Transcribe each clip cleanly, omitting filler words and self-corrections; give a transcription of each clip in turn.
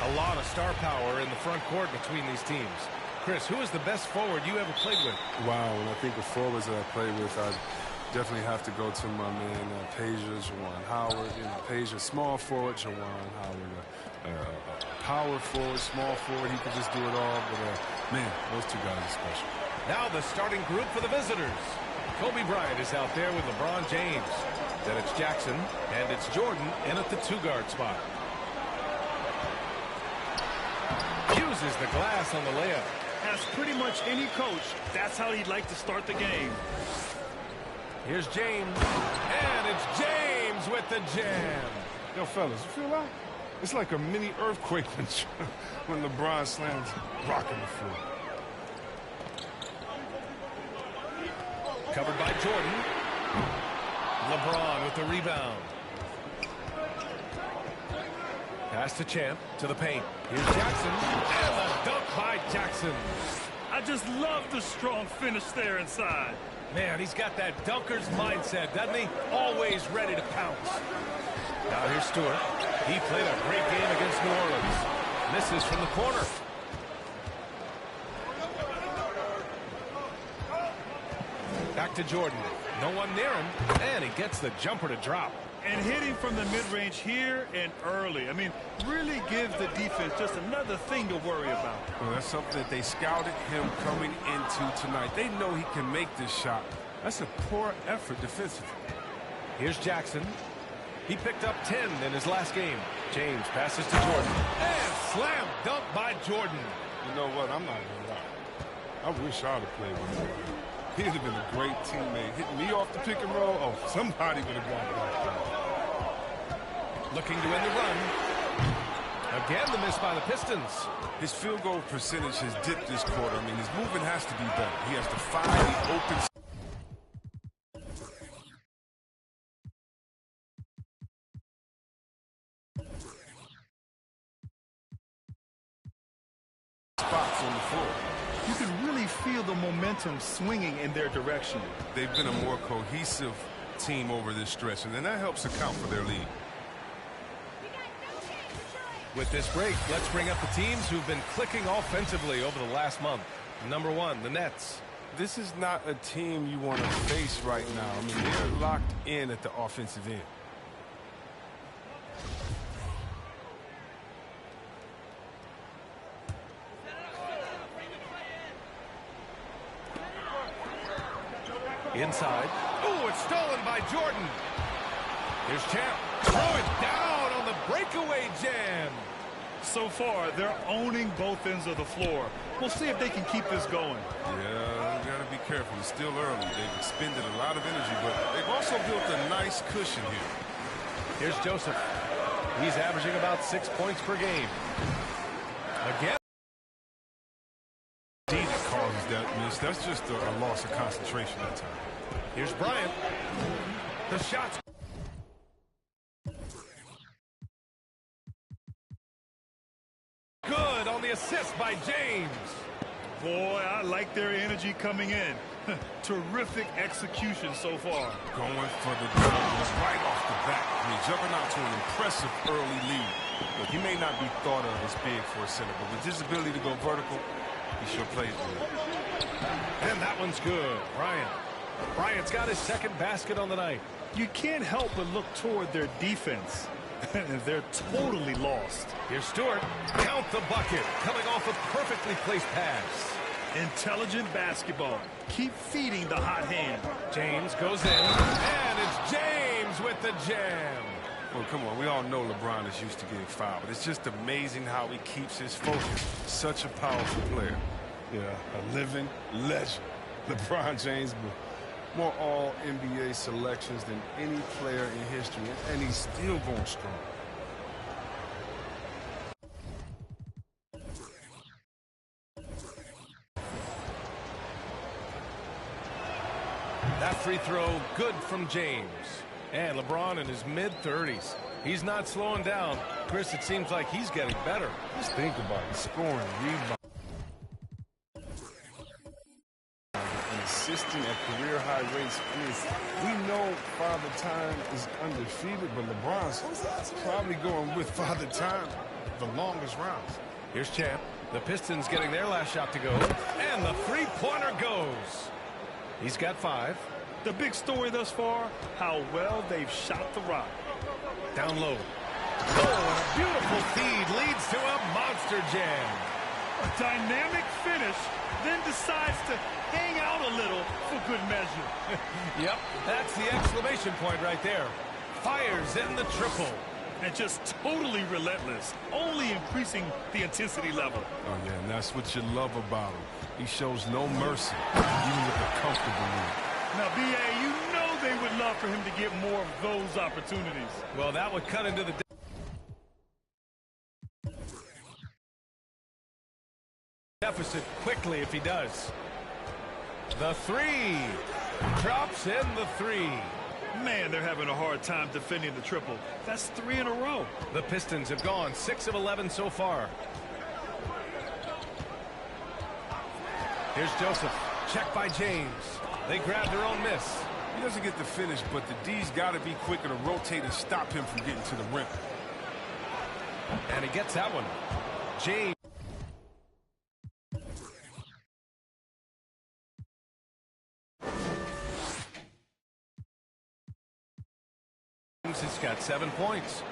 A lot of star power in the front court between these teams. Chris, who is the best forward you ever played with? Wow, when I think of forwards that I played with, I definitely have to go to my man, Pager, Juwan Howard. You know, Pager, small forward, Juwan Howard. Power forward, small forward, he could just do it all. But, man, those two guys are special. Now the starting group for the visitors. Kobe Bryant is out there with LeBron James. Then it's Jackson, and it's Jordan in at the two-guard spot. Uses the glass on the layup. As pretty much any coach, that's how he'd like to start the game. Here's James, and it's James with the jam. Yo, fellas, you feel that? It's like a mini earthquake when LeBron slams rock on the floor. Covered by Jordan. LeBron with the rebound. Pass to Champ, to the paint. Here's Jackson, and the dunk by Jackson. I just love the strong finish there inside. Man, he's got that dunker's mindset, doesn't he? Always ready to pounce. Now here's Stewart. He played a great game against New Orleans. Misses from the corner. Back to Jordan. No one near him, and he gets the jumper to drop. And hitting from the mid-range here and early. I mean, really gives the defense just another thing to worry about. Well, that's something that they scouted him coming into tonight. They know he can make this shot. That's a poor effort defensively. Here's Jackson. He picked up 10 in his last game. James passes to Jordan. And slam dunk by Jordan. You know what? I'm not going to lie. I wish I would have played with him. He'd have been a great teammate. Hitting me off the pick and roll, oh, somebody would have got it. Looking to end the run. Again, the miss by the Pistons. His field goal percentage has dipped this quarter. I mean, his movement has to be better. He has to find the open spots on the floor. You can really feel the momentum swinging in their direction. They've been a more cohesive team over this stretch, and then that helps account for their lead. With this break, let's bring up the teams who've been clicking offensively over the last month. Number one, the Nets. This is not a team you want to face right now. I mean, they're locked in at the offensive end. Inside. Ooh, it's stolen by Jordan. Here's Champ. Throw it down on the breakaway jam. So far, they're owning both ends of the floor. We'll see if they can keep this going. Yeah, you got to be careful. It's still early. They've expended a lot of energy, but they've also built a nice cushion here. Here's Joseph. He's averaging about 6 points per game. Again. That causes that miss. That's just a loss of concentration at time. Here's Bryant. The shot's good on the assist by James. Boy, I like their energy coming in. Terrific execution so far. Going for the double right off the bat. I mean, jumping out to an impressive early lead. Look, he may not be thought of as big for a center, but with his ability to go vertical, he sure plays good. And that one's good. Bryant's got his second basket on the night. You can't help but look toward their defense. They're totally lost. Here's Stewart. Count the bucket. Coming off a perfectly placed pass. Intelligent basketball. Keep feeding the hot hand. James goes in. And it's James with the jam. Well, come on. We all know LeBron is used to getting fouled, but it's just amazing how he keeps his focus. Such a powerful player. Yeah, a living legend. LeBron James, more all-NBA selections than any player in history, and he's still going strong. That free throw, good from James. And LeBron in his mid-30s. He's not slowing down. Chris, it seems like he's getting better. Just think about it. Scoring, rebound. consistent at career high rates. I mean, we know Father Time is undefeated, but LeBron's probably going with Father Time the longest rounds. Here's Champ. The Pistons getting their last shot to go. And the three-pointer goes. He's got 5. The big story thus far, how well they've shot the rock. Down low. Oh, and a beautiful feed leads to a monster jam. A dynamic finish, then decides to hang out a little for good measure. Yep, that's the exclamation point right there. Fires in the triple. And just totally relentless, only increasing the intensity level. Oh, yeah, and that's what you love about him. He shows no mercy, even with a comfortable lead. Now, B.A., you know they would love for him to get more of those opportunities. Well, that would cut into the deficit quickly if he does. The 3. Drops in the 3. Man, they're having a hard time defending the triple. That's 3 in a row. The Pistons have gone 6 of 11 so far. Here's Joseph. Check by James. They grab their own miss. He doesn't get the finish, but the D's got to be quicker to rotate and stop him from getting to the rim. And he gets that one. James. Has got 7 points.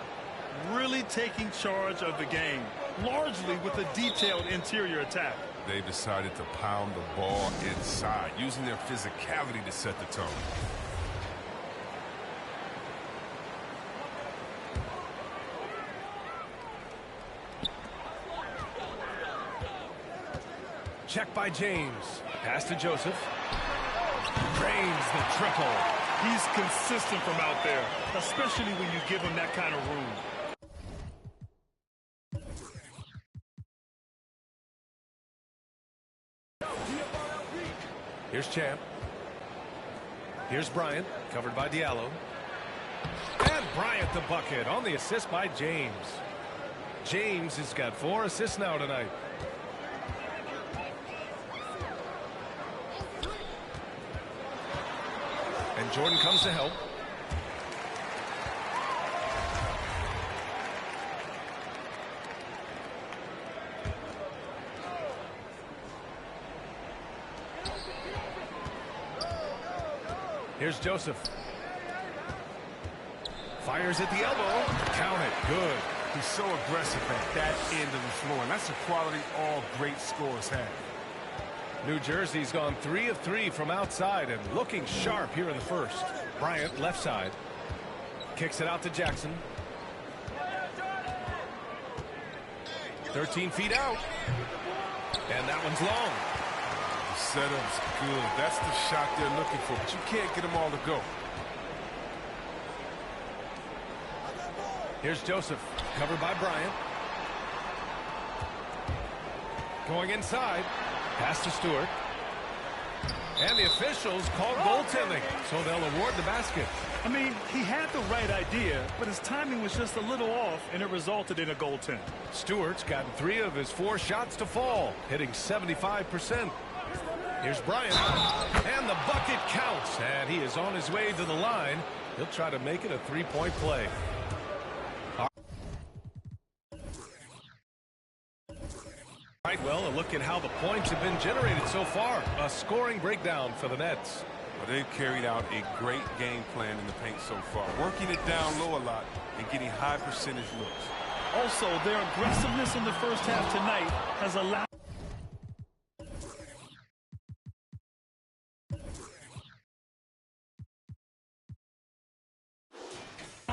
Really taking charge of the game, largely with a detailed interior attack. They decided to pound the ball inside, using their physicality to set the tone. Check by James. Pass to Joseph. Drains the triple. He's consistent from out there, especially when you give him that kind of room. Here's Champ. Here's Bryant, covered by Diallo. And Bryant the bucket on the assist by James. James has got 4 assists now tonight. And Jordan comes to help. Here's Joseph. Fires at the elbow. Count it. Good. He's so aggressive at that end of the floor, and that's a quality all great scorers have. New Jersey's gone 3 of 3 from outside and looking sharp here in the first. Bryant, left side. Kicks it out to Jackson. 13 feet out. And that one's long. The setup's good. That's the shot they're looking for, but you can't get them all to go. Here's Joseph, covered by Bryant. Going inside. Pass to Stewart. And the officials called goaltending, so they'll award the basket. I mean, he had the right idea, but his timing was just a little off, and it resulted in a goaltend. Stewart's gotten 3 of his 4 shots to fall, hitting 75%. Here's Bryant, and the bucket counts, and he is on his way to the line. He'll try to make it a 3-point play. All right, well, a look at how the points have been generated so far. A scoring breakdown for the Nets. Well, they've carried out a great game plan in the paint so far, working it down low a lot and getting high percentage looks. Also, their aggressiveness in the first half tonight has allowed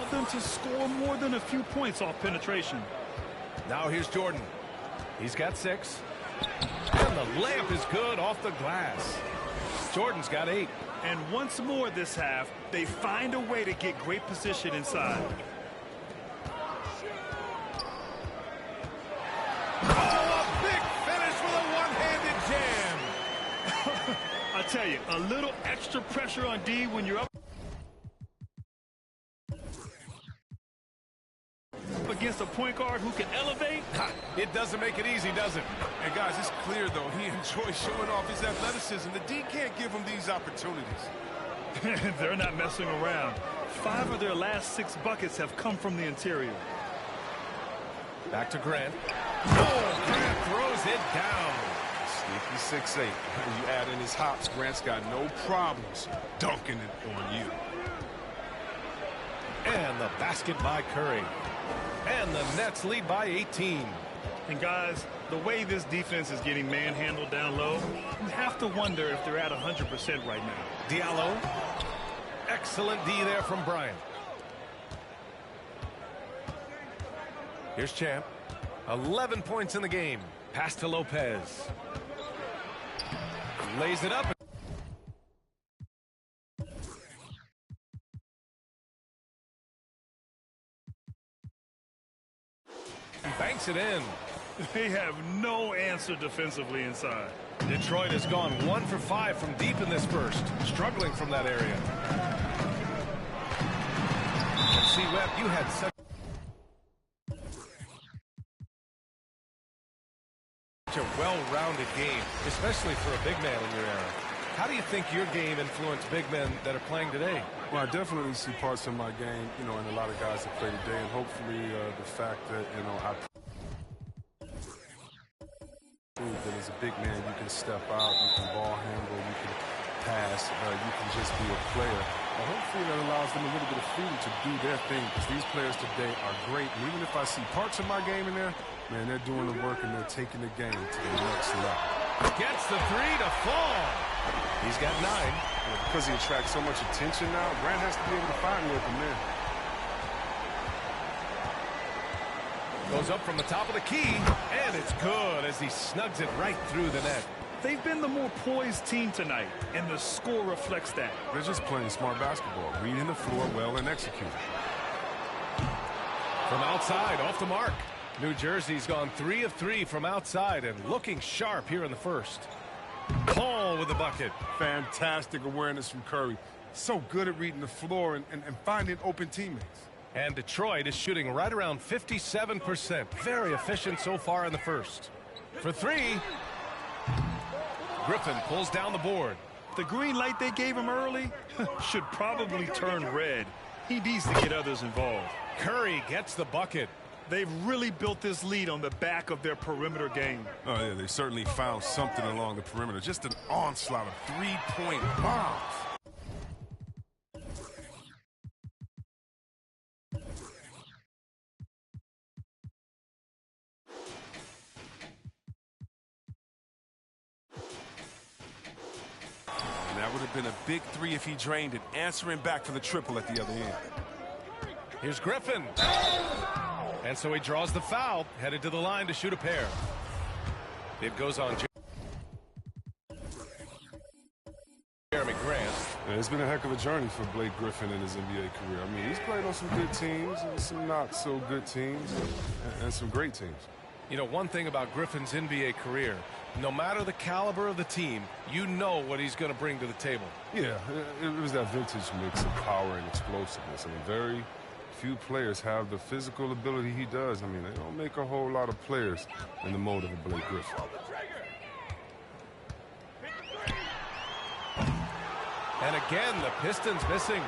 them to score more than a few points off penetration. Now here's Jordan. He's got 6. And the layup is good off the glass. Jordan's got 8. And once more this half, they find a way to get great position inside. Oh, a big finish with a one-handed jam. I tell you, a little extra pressure on D when you're up against a point guard who can elevate. It doesn't make it easy, does it? And guys, it's clear, though, he enjoys showing off his athleticism. The D can't give him these opportunities. They're not messing around. 5 of their last 6 buckets have come from the interior. Back to Grant. Oh, Grant throws it down. Sneaky 6'8". You add in his hops, Grant's got no problems dunking it on you. And the basket by Curry. And the Nets lead by 18. And guys, the way this defense is getting manhandled down low, you have to wonder if they're at 100% right now. Diallo. Excellent D there from Bryant. Here's Champ. 11 points in the game. Pass to Lopez. Lays it up. Banks it in. They have no answer defensively inside. Detroit has gone 1 for 5 from deep in this first. Struggling from that area. See, Webb, you had such a well-rounded game, especially for a big man in your era. How do you think your game influenced big men that are playing today? Well, I definitely see parts of my game, in a lot of guys that play today, and hopefully the fact that, I prove that as a big man, you can step out, you can ball handle, you can pass, you can just be a player. Well, hopefully that allows them a little bit of freedom to do their thing, because these players today are great. And even if I see parts of my game in there, man, they're doing the work and they're taking the game to the next level. Gets the 3 to fall. He's got 9. Yeah, because he attracts so much attention now, Grant has to be able to find the open man. Goes up from the top of the key, and it's good as he snugs it right through the net. They've been the more poised team tonight, and the score reflects that. They're just playing smart basketball, reading the floor well and executing. From outside, off the mark. New Jersey's gone 3 of 3 from outside and looking sharp here in the first. Paul with the bucket. Fantastic awareness from Curry. So good at reading the floor and finding open teammates. And Detroit is shooting right around 57%. Very efficient so far in the first. For 3. Griffin pulls down the board. The green light they gave him early should probably turn red. He needs to get others involved. Curry gets the bucket. They've really built this lead on the back of their perimeter game. Oh, yeah, they certainly found something along the perimeter. Just an onslaught of 3-point bombs. And that would have been a big 3 if he drained it, answering back for the triple at the other end. Here's Griffin. And so he draws the foul, headed to the line to shoot a pair. It goes on Jeremy Grant. Yeah, it's been a heck of a journey for Blake Griffin in his NBA career. I mean, he's played on some good teams and some not so good teams and some great teams. You know, one thing about Griffin's NBA career, no matter the caliber of the team, you know what he's going to bring to the table. Yeah, it was that vintage mix of power and explosiveness. I mean, very few players have the physical ability he does. I mean, they don't make a whole lot of players in the mold of a Blake Griffin. And again, the Pistons missing.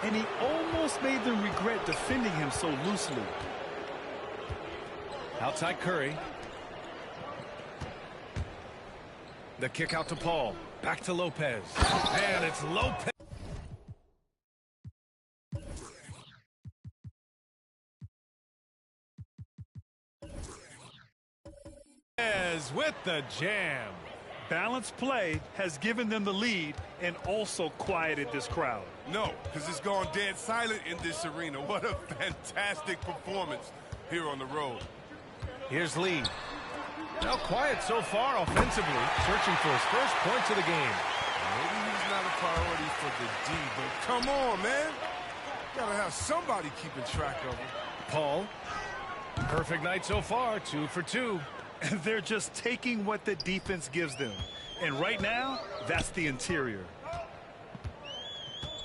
And he almost made them regret defending him so loosely. Outside Curry. The kick out to Paul. Back to Lopez. And it's Lopez. With the jam. Balanced play has given them the lead and also quieted this crowd. No, because it's gone dead silent in this arena. What a fantastic performance here on the road. Here's Lee. Now quiet so far offensively, searching for his first points of the game. Maybe he's not a priority for the D, but come on, man. Gotta have somebody keeping track of him. Paul. Perfect night so far, 2 for 2. They're just taking what the defense gives them. And right now, that's the interior.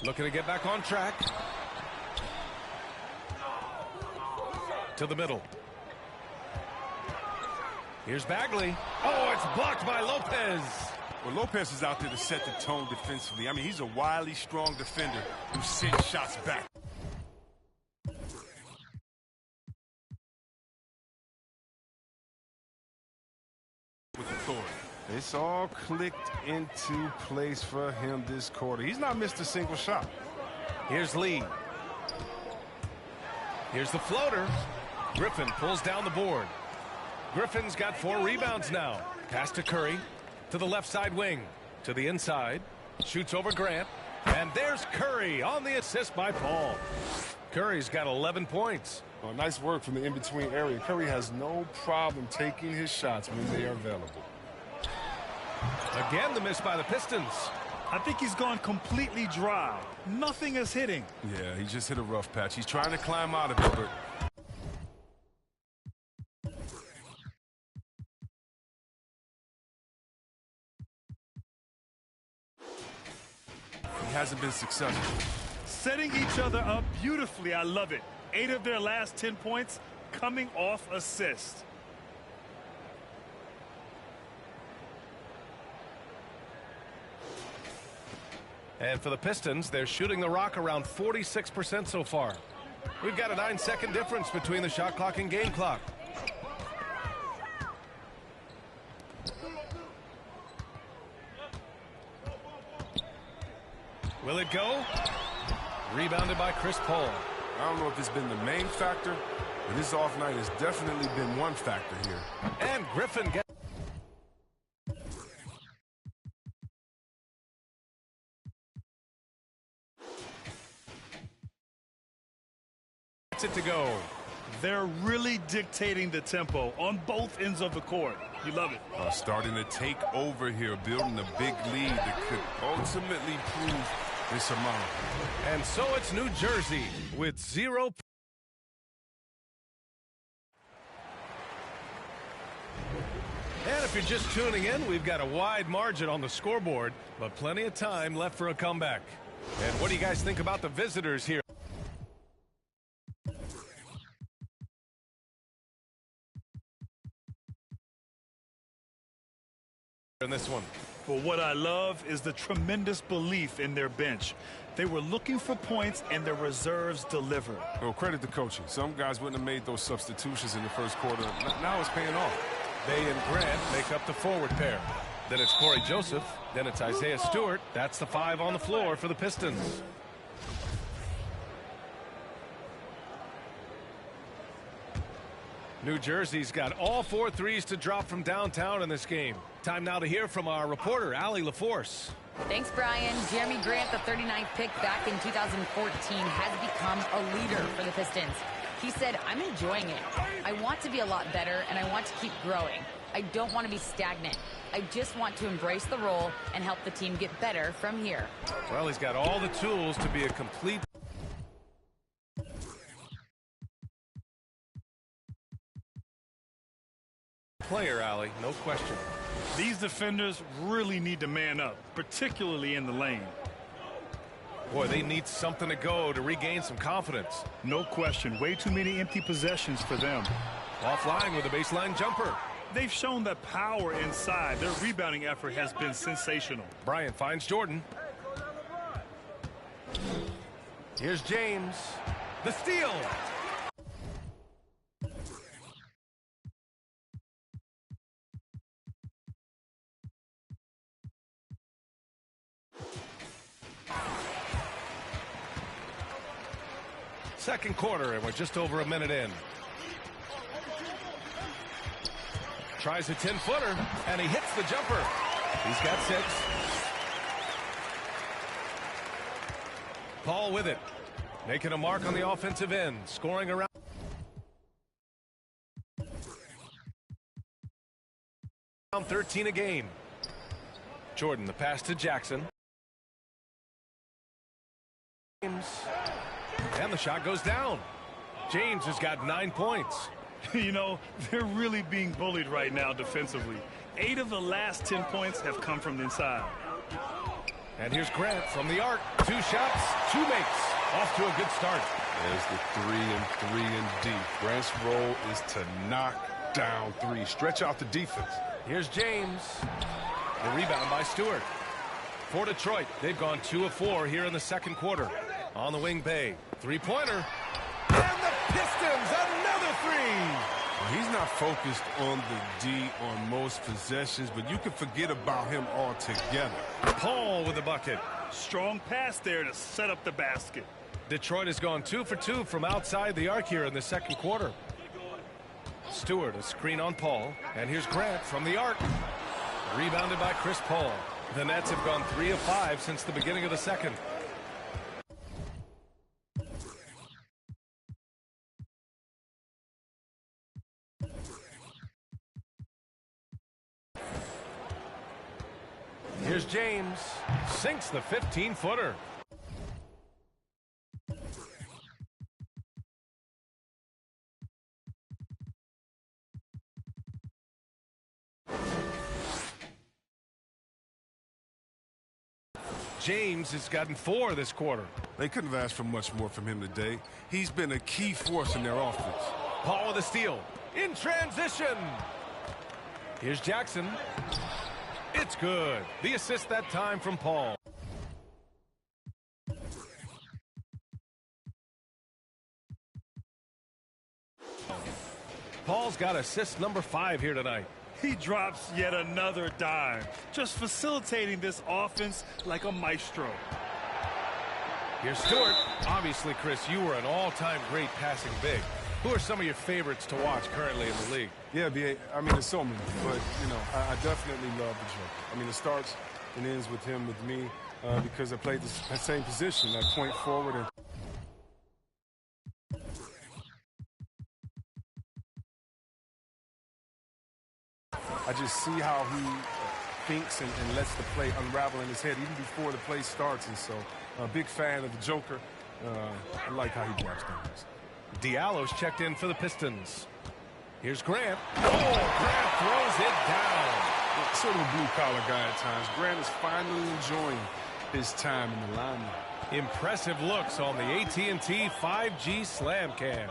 Looking to get back on track. To the middle. Here's Bagley. Oh, it's blocked by Lopez. Well, Lopez is out there to set the tone defensively. I mean, he's a wildly strong defender who sends shots back with authority. It's all clicked into place for him this quarter. He's not missed a single shot. Here's Lee. Here's the floater. Griffin pulls down the board. Griffin's got 4 rebounds now. Pass to Curry. To the left side wing. To the inside. Shoots over Grant. And there's Curry on the assist by Paul. Curry's got 11 points. Well, nice work from the in-between area. Curry has no problem taking his shots when they are available. Again, the miss by the Pistons. I think he's gone completely dry. Nothing is hitting. Yeah, he just hit a rough patch. He's trying to climb out of it, but he hasn't been successful. Setting each other up beautifully. I love it. 8 of their last 10 points coming off assist. And for the Pistons, they're shooting the rock around 46% so far. We've got a 9-second difference between the shot clock and game clock. Will it go? Rebounded by Chris Paul. I don't know if it's been the main factor, but this off night has definitely been one factor here. And Griffin gets it to go. They're really dictating the tempo on both ends of the court. You love it. Starting to take over here, building a big lead that could ultimately prove insurmountable. And so it's New Jersey with 0. And if you're just tuning in, we've got a wide margin on the scoreboard, but plenty of time left for a comeback. And what do you guys think about the visitors here? In this one. But what I love is the tremendous belief in their bench. They were looking for points, and their reserves delivered. Well, credit to coaching. Some guys wouldn't have made those substitutions in the first quarter. Now it's paying off. They and Grant make up the forward pair. Then it's Corey Joseph. Then it's Isaiah Stewart. That's the 5 on the floor for the Pistons. New Jersey's got all 4 threes to drop from downtown in this game. Time now to hear from our reporter, Allie LaForce. Thanks, Brian. Jeremy Grant, the 39th pick back in 2014, has become a leader for the Pistons. He said, "I'm enjoying it. I want to be a lot better, and I want to keep growing. I don't want to be stagnant. I just want to embrace the role and help the team get better from here." Well, he's got all the tools to be a complete player, Allie, no question. These defenders really need to man up, particularly in the lane. Boy, they need something to go to regain some confidence. No question. Way too many empty possessions for them. Offline with a baseline jumper. They've shown that power inside. Their rebounding effort has been sensational. Bryant finds Jordan. Here's James. The steal. Second quarter, and we're just over a minute in. Tries a 10-footer, and he hits the jumper. He's got 6. Paul with it. Making a mark on the offensive end. Scoring around 13 a game. Jordan, the pass to Jackson. James. And the shot goes down. James has got 9 points. You know, they're really being bullied right now defensively. 8 of the last 10 points have come from the inside. And here's Grant from the arc. 2 shots, 2 makes. Off to a good start. There's the 3 and 3 and deep. Grant's role is to knock Down three. Stretch out the defense. Here's James. The rebound by Stewart. For Detroit, they've gone 2 of 4 here in the second quarter. On the wing, Bay. Three-pointer. And the Pistons, another three. Well, he's not focused on the D on most possessions, but you can forget about him altogether. Paul with the bucket. Strong pass there to set up the basket. Detroit has gone 2 for 2 from outside the arc here in the second quarter. Stewart, a screen on Paul. And here's Grant from the arc. Rebounded by Chris Paul. The Nets have gone 3 of 5 since the beginning of the second. Here's James. Sinks the 15-footer. James has gotten 4 this quarter. They couldn't have asked for much more from him today. He's been a key force in their offense. Paul with a steal. In transition. Here's Jackson. It's good. The assist that time from Paul. Paul's got assist number 5 here tonight. He drops yet another dime, just facilitating this offense like a maestro. Here's Stewart. Obviously, Chris, you were an all-time great passing big. Who are some of your favorites to watch currently in the league? Yeah, B.A., I mean, there's so many, but, you know, I definitely love the Joker. I mean, it starts and ends with him, with me, because I played the same position, that point forward. And I just see how he thinks and lets the play unravel in his head even before the play starts. And so, a big fan of the Joker. I like how he drops things. Diallo's checked in for the Pistons. Here's Grant. Oh, Grant throws it down. Sort of a blue-collar guy at times. Grant is finally enjoying his time in the limelight. Impressive looks on the AT&T 5G Slam Cam.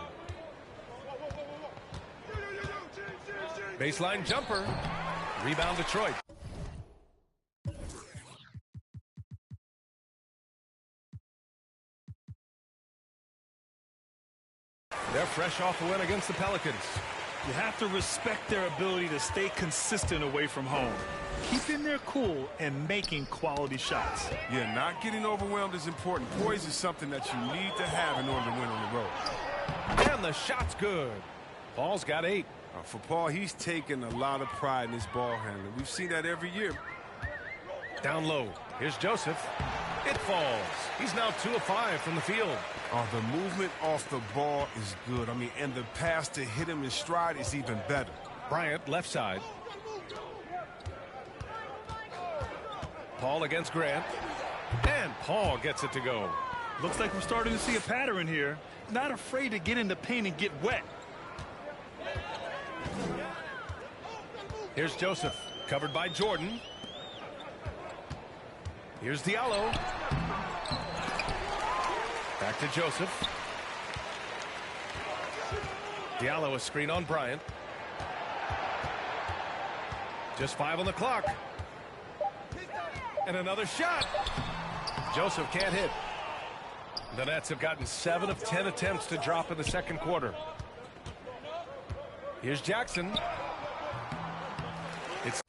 Baseline jumper. Rebound Detroit. They're fresh off a win against the Pelicans. You have to respect their ability to stay consistent away from home, keeping their cool and making quality shots. Yeah, not getting overwhelmed is important. Poise is something that you need to have in order to win on the road. And the shot's good. Paul's got 8. For Paul, he's taken a lot of pride in his ball handling. We've seen that every year. Down low. Here's Joseph. It falls. He's now 2 of 5 from the field. The movement off the ball is good. I mean, and the pass to hit him in stride is even better. Bryant, left side. Paul against Grant. And Paul gets it to go. Looks like we're starting to see a pattern here. Not afraid to get in the paint and get wet. Here's Joseph, covered by Jordan. Here's Diallo. Back to Joseph. Diallo, a screen on Bryant. Just 5 on the clock. And another shot. Joseph can't hit. The Nets have gotten 7 of 10 attempts to drop in the second quarter. Here's Jackson. It's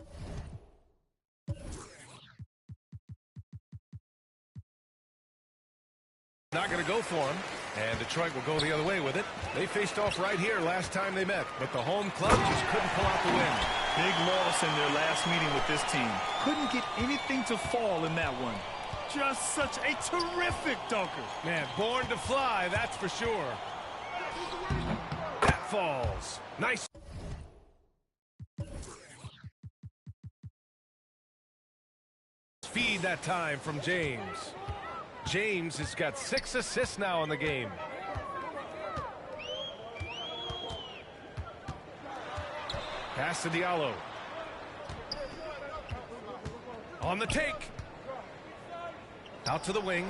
not going to go for him, and Detroit will go the other way with it. They faced off right here last time they met, but the home club just couldn't pull out the win. Big loss in their last meeting with this team. Couldn't get anything to fall in that one. Just such a terrific dunker. Man, born to fly, that's for sure. That falls. Nice. Feed that time from James. James has got 6 assists now in the game. Pass to Diallo. On the take. Out to the wing.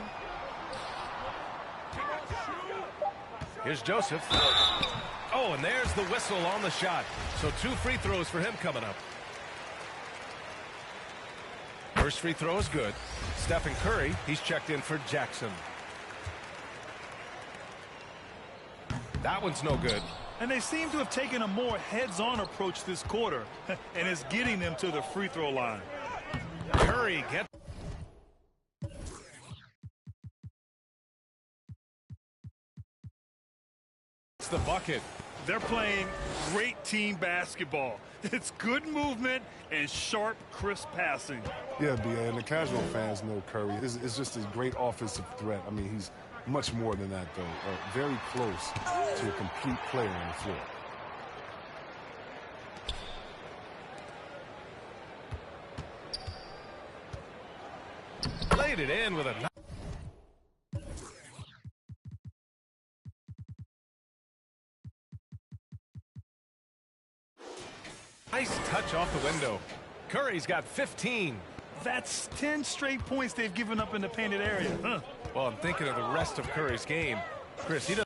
Oh, and there's the whistle on the shot. So 2 free throws for him coming up. First free throw is good. Stephen Curry, he's checked in for Jackson. That one's no good. And they seem to have taken a more heads-on approach this quarter, and it's getting them to the free throw line. Curry gets the bucket. They're playing great team basketball. It's good movement and sharp, crisp passing. Yeah, B.A., and the casual fans know Curry is just a great offensive threat. I mean, he's much more than that, though. Very close to a complete player on the floor. Laid it in with a nice touch off the window. Curry's got 15. That's 10 straight points they've given up in the painted area. Huh. Well, I'm thinking of the rest of Curry's game. Chris, he doesn't.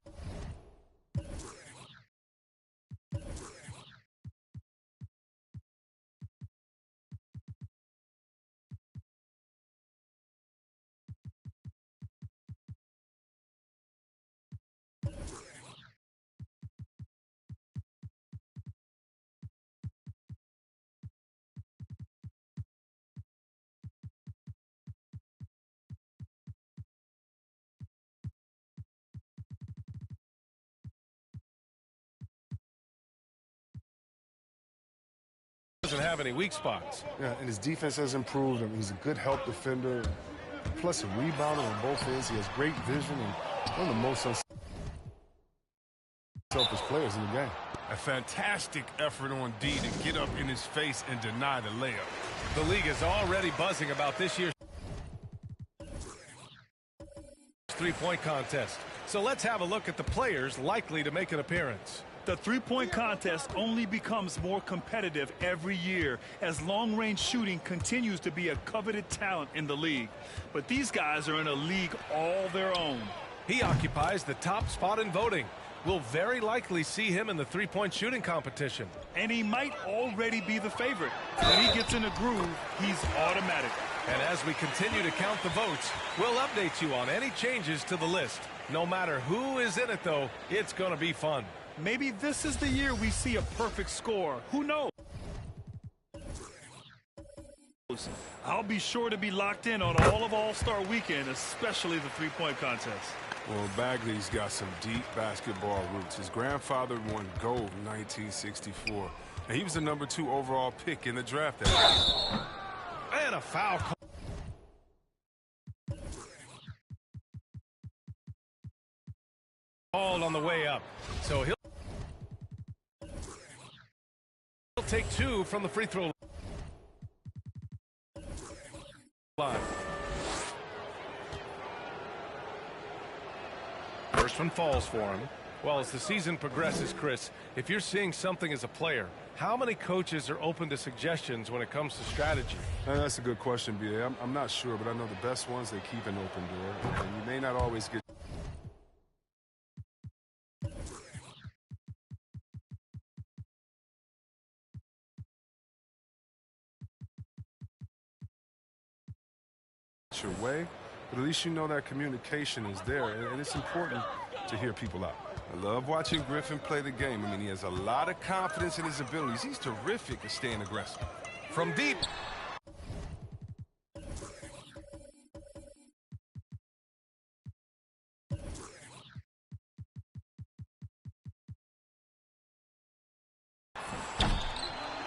Doesn't have any weak spots. Yeah, and his defense has improved. I mean, he's a good help defender, plus a rebounder on both ends. He has great vision and one of the most selfish players in the game. A fantastic effort on D to get up in his face and deny the layup. The league is already buzzing about this year's three-point contest. So let's have a look at the players likely to make an appearance. The three-point contest only becomes more competitive every year as long-range shooting continues to be a coveted talent in the league. But these guys are in a league all their own. He occupies the top spot in voting. We'll very likely see him in the three-point shooting competition. And he might already be the favorite. When he gets in a groove, he's automatic. And as we continue to count the votes, we'll update you on any changes to the list. No matter who is in it, though, it's going to be fun. Maybe this is the year we see a perfect score. Who knows? I'll be sure to be locked in on all of All-Star Weekend, especially the three-point contest. Well, Bagley's got some deep basketball roots. His grandfather won gold in 1964. And he was the #2 overall pick in the draft that year. And a foul call. Called on the way up. So he'll take 2 from the free throw line. First one falls for him. Well, as the season progresses, Chris, if you're seeing something as a player, how many coaches are open to suggestions when it comes to strategy? That's a good question, B.A. I'm not sure, but I know the best ones, they keep an open door. And you may not always get your way, but at least you know that communication is there, and it's important to hear people out. I love watching Griffin play the game. I mean, he has a lot of confidence in his abilities. He's terrific at staying aggressive. From deep.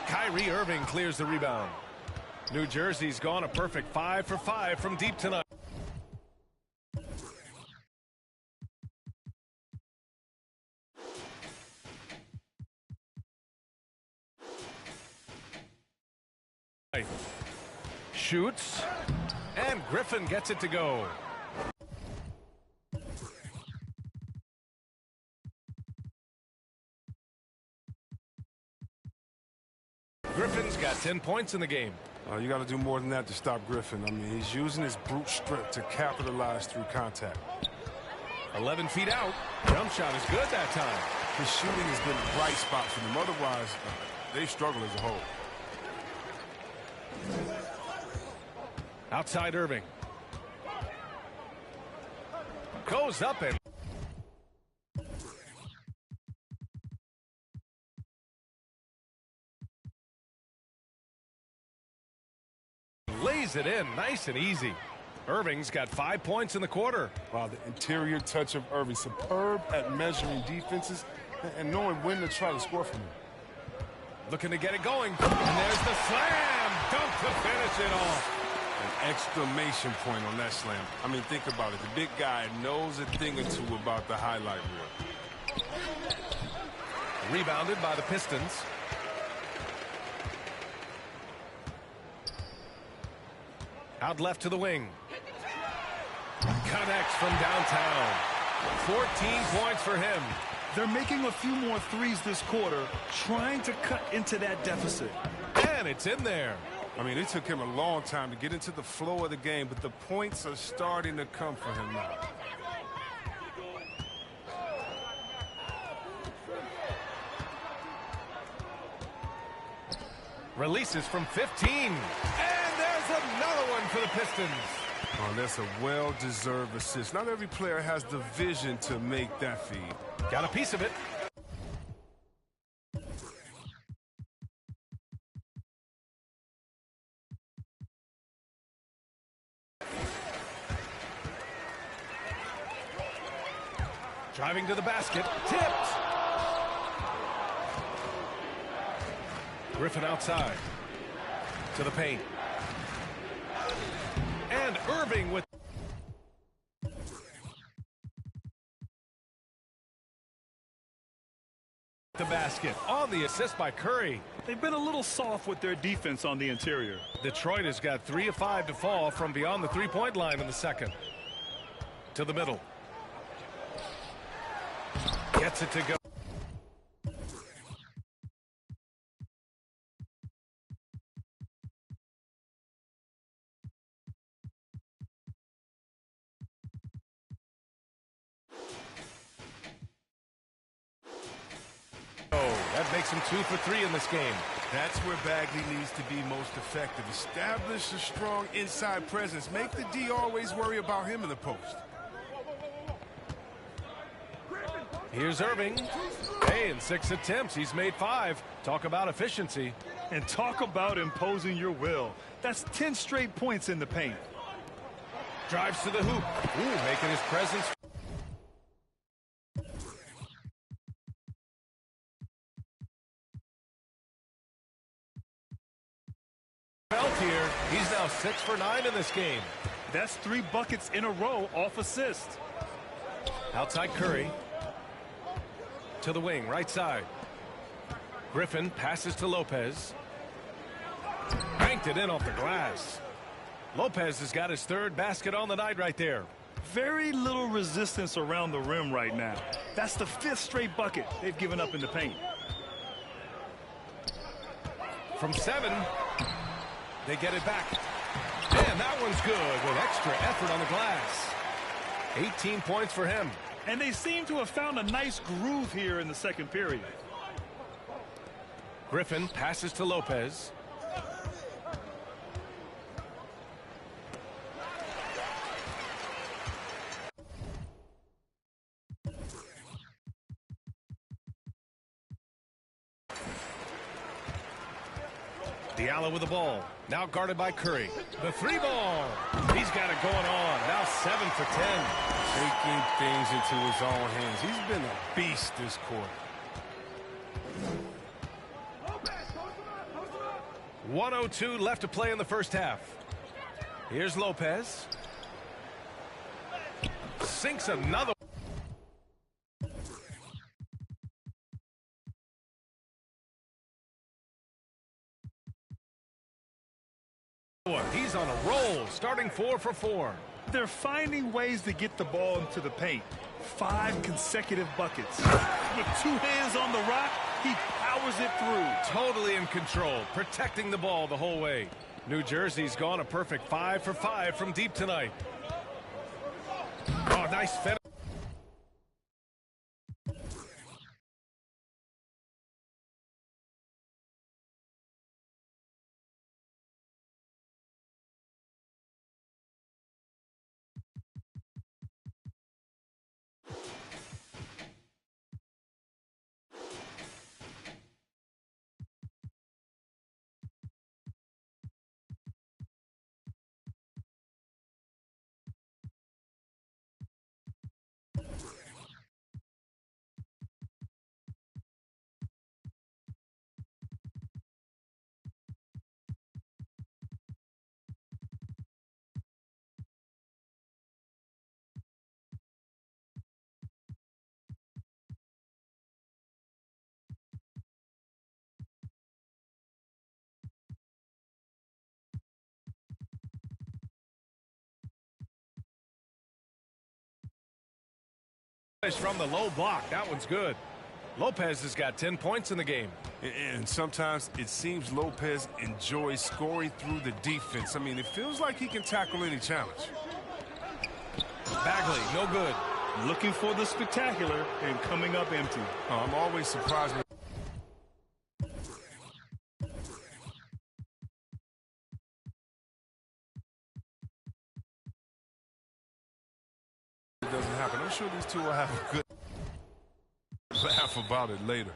Kyrie Irving clears the rebound. New Jersey's gone a perfect 5 for 5 from deep tonight. Shoots, and Griffin gets it to go. Griffin's got 10 points in the game. You got to do more than that to stop Griffin. I mean, he's using his brute strength to capitalize through contact. 11 feet out. Jump shot is good that time. His shooting has been a bright spot for them. Otherwise, they struggle as a whole. Outside Irving. Goes up and lays it in nice and easy. Irving's got 5 points in the quarter. Wow, the interior touch of Irving, superb at measuring defenses and knowing when to try to score from him. Looking to get it going. And there's the slam dunk to finish it off. An exclamation point on that slam. I mean, think about it. The big guy knows a thing or two about the highlight reel. Rebounded by the Pistons. Out left to the wing. Connects from downtown. 14 points for him. They're making a few more threes this quarter, trying to cut into that deficit. And it's in there. I mean, it took him a long time to get into the flow of the game, but the points are starting to come for him now. Releases from 15. And there's another one for the Pistons. Oh, that's a well-deserved assist. Not every player has the vision to make that feed. Got a piece of it. Driving to the basket. Tipped. Griffin outside. To the paint. And Irving with the basket on the assist by Curry. They've been a little soft with their defense on the interior. Detroit has got 3 of 5 to fall from beyond the three-point line in the second. To the middle. Gets it to go. That makes him 2 for 3 in this game. That's where Bagley needs to be most effective. Establish a strong inside presence. Make the D always worry about him in the post. Here's Irving. Hey, in 6 attempts, he's made 5. Talk about efficiency. And talk about imposing your will. That's 10 straight points in the paint. Drives to the hoop. Ooh, making his presence. Here. He's now 6 for 9 in this game. That's 3 buckets in a row off assist. Outside Curry. To the wing, right side. Griffin passes to Lopez. Banked it in off the glass. Lopez has got his 3rd basket on the night right there. Very little resistance around the rim right now. That's the 5th straight bucket they've given up in the paint. From 7. They get it back. And that one's good with extra effort on the glass. 18 points for him. And they seem to have found a nice groove here in the second period. Griffin passes to Lopez. Diallo with the ball. Now guarded by Curry. The 3 ball. He's got it going on. Now 7 for 10. Taking things into his own hands. He's been a beast this quarter. 1:02 left to play in the first half. Here's Lopez. Sinks another. He's on a roll, starting 4 for 4. They're finding ways to get the ball into the paint. 5 consecutive buckets. With 2 hands on the rock, he powers it through. Totally in control, protecting the ball the whole way. New Jersey's gone a perfect 5 for 5 from deep tonight. Oh, nice finish. From the low block. That one's good. Lopez has got 10 points in the game. And sometimes it seems Lopez enjoys scoring through the defense. I mean, it feels like he can tackle any challenge. Bagley, no good. Looking for the spectacular and coming up empty. Oh, I'm always surprised. It doesn't happen. I'm sure these two will have a good laugh about it later.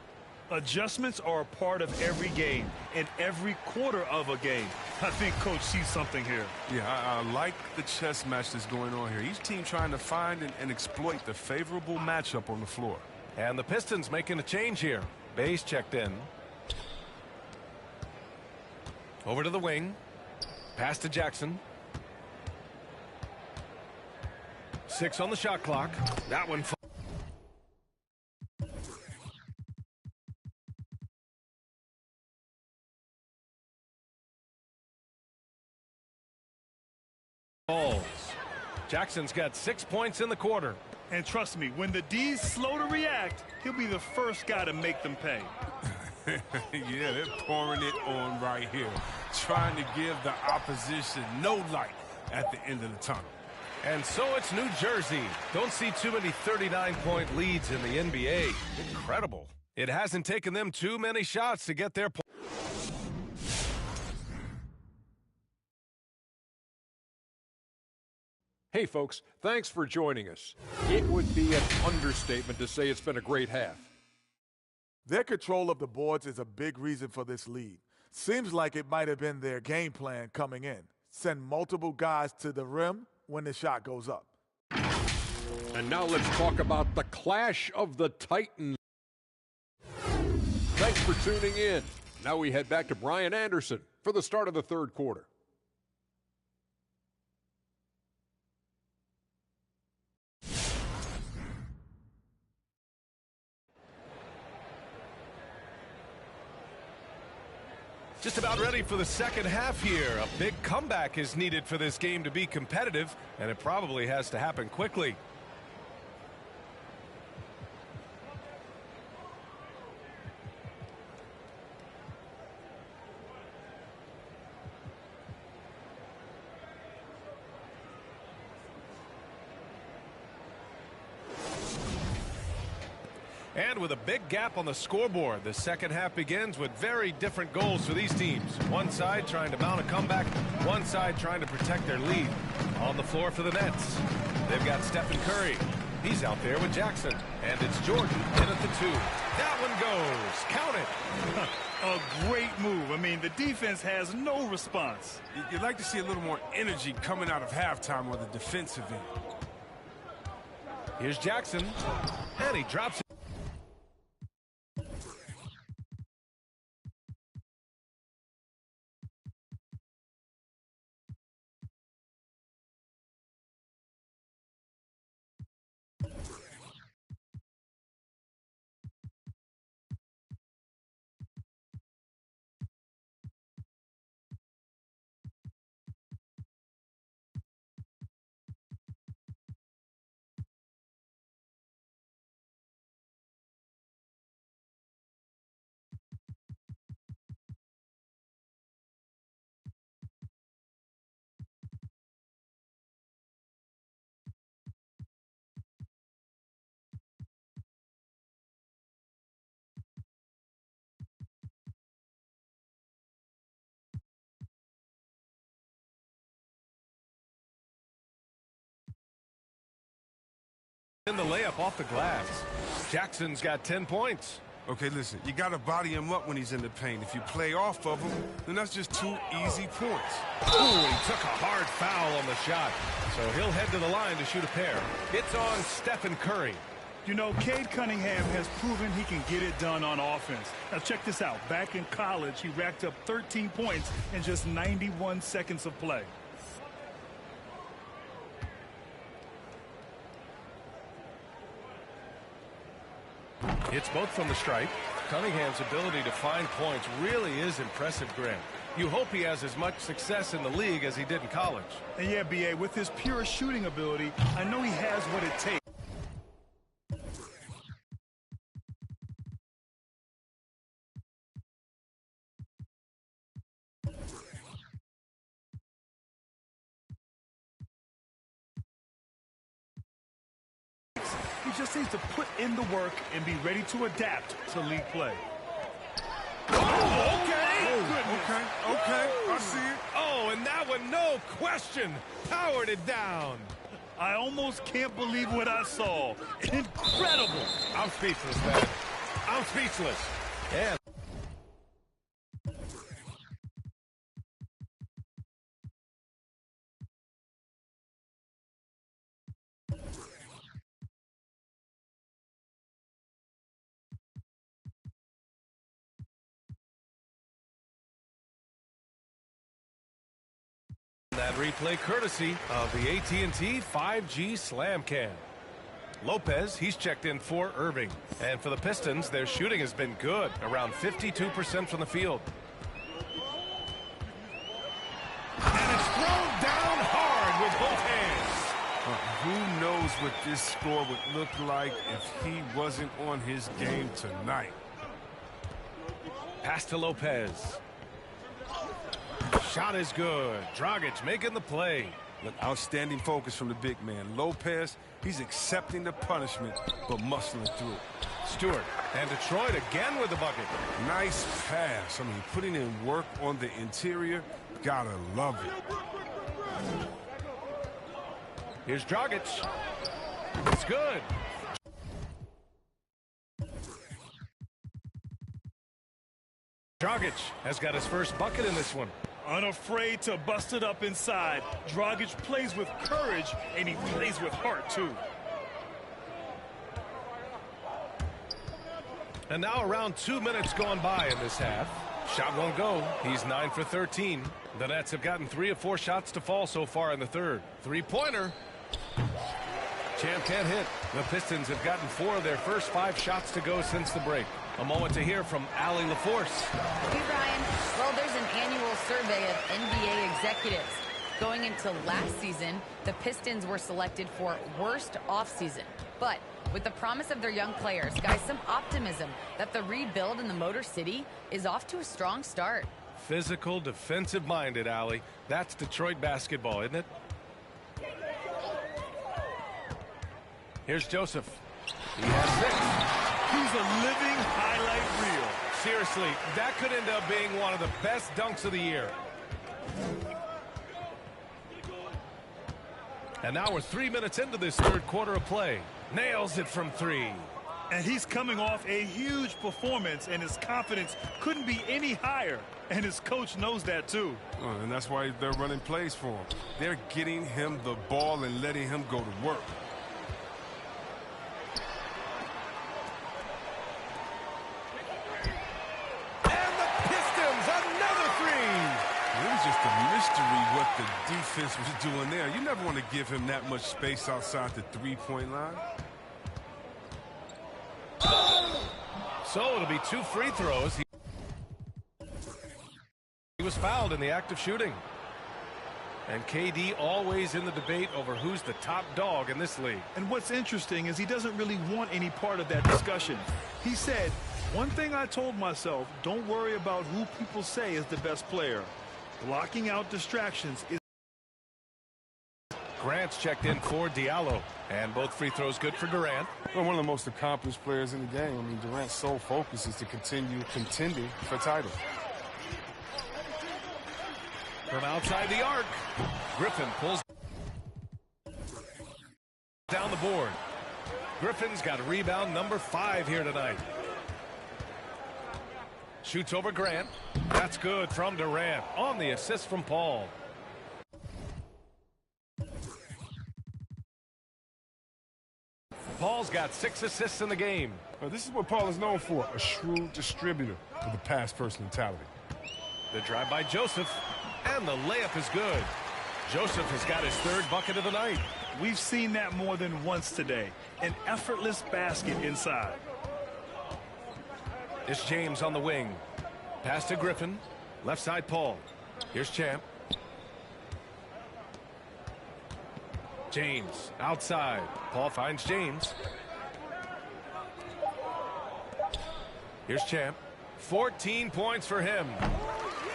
Adjustments are a part of every game and every quarter of a game. I think Coach sees something here. Yeah, I like the chess match that's going on here. Each team trying to find and exploit the favorable matchup on the floor. And the Pistons making a change here. Bayes checked in. Over to the wing. Pass to Jackson. 6 on the shot clock. That one. Balls. Jackson's got 6 points in the quarter. And trust me, when the D's slow to react, he'll be the first guy to make them pay. Yeah, they're pouring it on right here. Trying to give the opposition no light at the end of the tunnel. And so it's New Jersey. Don't see too many 39-point leads in the NBA. Incredible. It hasn't taken them too many shots to get their point. Hey folks, thanks for joining us. It would be an understatement to say it's been a great half. Their control of the boards is a big reason for this lead. Seems like it might have been their game plan coming in. Send multiple guys to the rim when the shot goes up. And now let's talk about the clash of the Titans. Thanks for tuning in. Now we head back to Brian Anderson for the start of the third quarter. Just about ready for the second half here. A big comeback is needed for this game to be competitive, and it probably has to happen quickly. And with a big gap on the scoreboard, the second half begins with very different goals for these teams. One side trying to mount a comeback, one side trying to protect their lead. On the floor for the Nets, they've got Stephen Curry. He's out there with Jackson. And it's Jordan in at the 2. That one goes. Count it. A great move. I mean, the defense has no response. You'd like to see a little more energy coming out of halftime on the defensive end. Here's Jackson. And he drops it. In the layup off the glass. Jackson's got 10 points. Okay, listen, you got to body him up when he's in the paint. If you play off of him, then that's just 2 easy points. Oh, he took a hard foul on the shot. So he'll head to the line to shoot a pair. It's on Stephen Curry. You know, Cade Cunningham has proven he can get it done on offense. Now check this out. Back in college, he racked up 13 points in just 91 seconds of play. It's both from the stripe. Cunningham's ability to find points really is impressive, Grant. You hope he has as much success in the league as he did in college. And yeah, B.A., with his pure shooting ability, I know he has what it takes. just needs to put in the work and be ready to adapt to league play. Oh, okay. Okay, I see it. Oh, and that one, no question, powered it down. I almost can't believe what I saw. Incredible. I'm speechless, man. I'm speechless. Yeah. That replay courtesy of the AT&T 5G Slam Cam. Lopez, he's checked in for Irving. And for the Pistons, their shooting has been good, around 52% from the field. And it's thrown down hard with both hands. Who knows what this score would look like if he wasn't on his game tonight. Pass to Lopez. Shot is good. Dragic making the play. Look, outstanding focus from the big man. Lopez, he's accepting the punishment, but muscling through. Stewart and Detroit again with the bucket. Nice pass. I mean, putting in work on the interior, gotta love it. Here's Dragic. It's good. Dragic has got his first bucket in this one. Unafraid to bust it up inside. Dragic plays with courage, and he plays with heart, too. And now around 2 minutes gone by in this half. Shot won't go. He's 9 for 13. The Nets have gotten 3 of 4 shots to fall so far in the third. Three-pointer. Champ can't hit. The Pistons have gotten 4 of their first 5 shots to go since the break. A moment to hear from Allie LaForce. Hey, Brian. Well, there's an annual survey of NBA executives. Going into last season, the Pistons were selected for worst offseason. But with the promise of their young players, guys, some optimism that the rebuild in the Motor City is off to a strong start. Physical, defensive-minded, Allie. That's Detroit basketball, isn't it? Here's Joseph. He has 6. He's a living highlight reel. Seriously, that could end up being one of the best dunks of the year. And now we're 3 minutes into this third quarter of play. Nails it from 3. And he's coming off a huge performance, and his confidence couldn't be any higher. And his coach knows that, too. And that's why they're running plays for him. They're getting him the ball and letting him go to work. Just a mystery what the defense was doing there. You never want to give him that much space outside the three-point line. So it'll be 2 free throws. He was fouled in the act of shooting. And KD always in the debate over who's the top dog in this league. And what's interesting is he doesn't really want any part of that discussion. He said, one thing I told myself, don't worry about who people say is the best player. Blocking out distractions is... Grant's checked in for Diallo. And both free throws good for Durant. Well, one of the most accomplished players in the game. I mean, Durant's sole focus is to continue contending for titles. From outside the arc, Griffin pulls down the board. Griffin's got rebound number 5 here tonight. Shoots over Grant. That's good from Durant on the assist from Paul. Paul's got 6 assists in the game. Well, this is what Paul is known for, a shrewd distributor with a pass-first mentality. The drive by Joseph, and the layup is good. Joseph has got his 3rd bucket of the night. We've seen that more than once today. An effortless basket inside. It's James on the wing. Pass to Griffin. Left side Paul. Here's Champ. James outside. Paul finds James. Here's Champ. 14 points for him.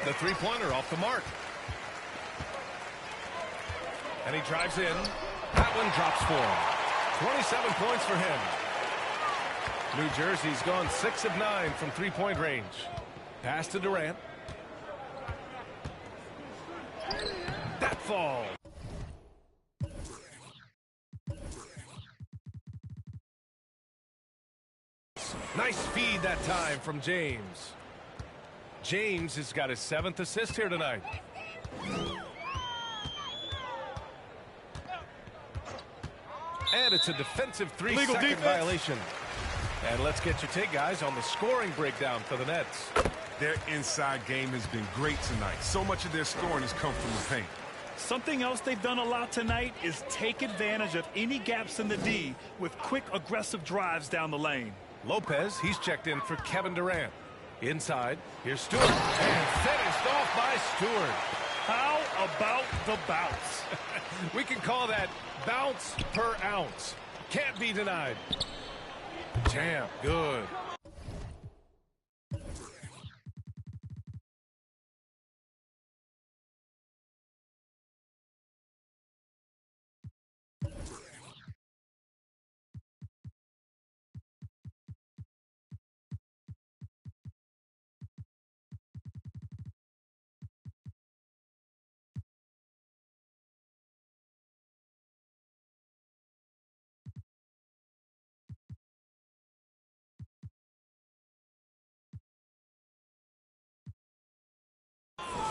The three-pointer off the mark. And he drives in. That one drops for him. 27 points for him. New Jersey's gone 6 of 9 from three-point range. Pass to Durant. That fall. Nice feed that time from James. James has got his 7th assist here tonight. And it's a defensive 3-second violation. And let's get your take, guys, on the scoring breakdown for the Nets. Their inside game has been great tonight. So much of their scoring has come from the paint. Something else they've done a lot tonight is take advantage of any gaps in the D with quick, aggressive drives down the lane. Lopez, he's checked in for Kevin Durant. Inside, here's Stewart. And finished off by Stewart. How about the bounce? We can call that bounce per ounce. Can't be denied. Champ, good.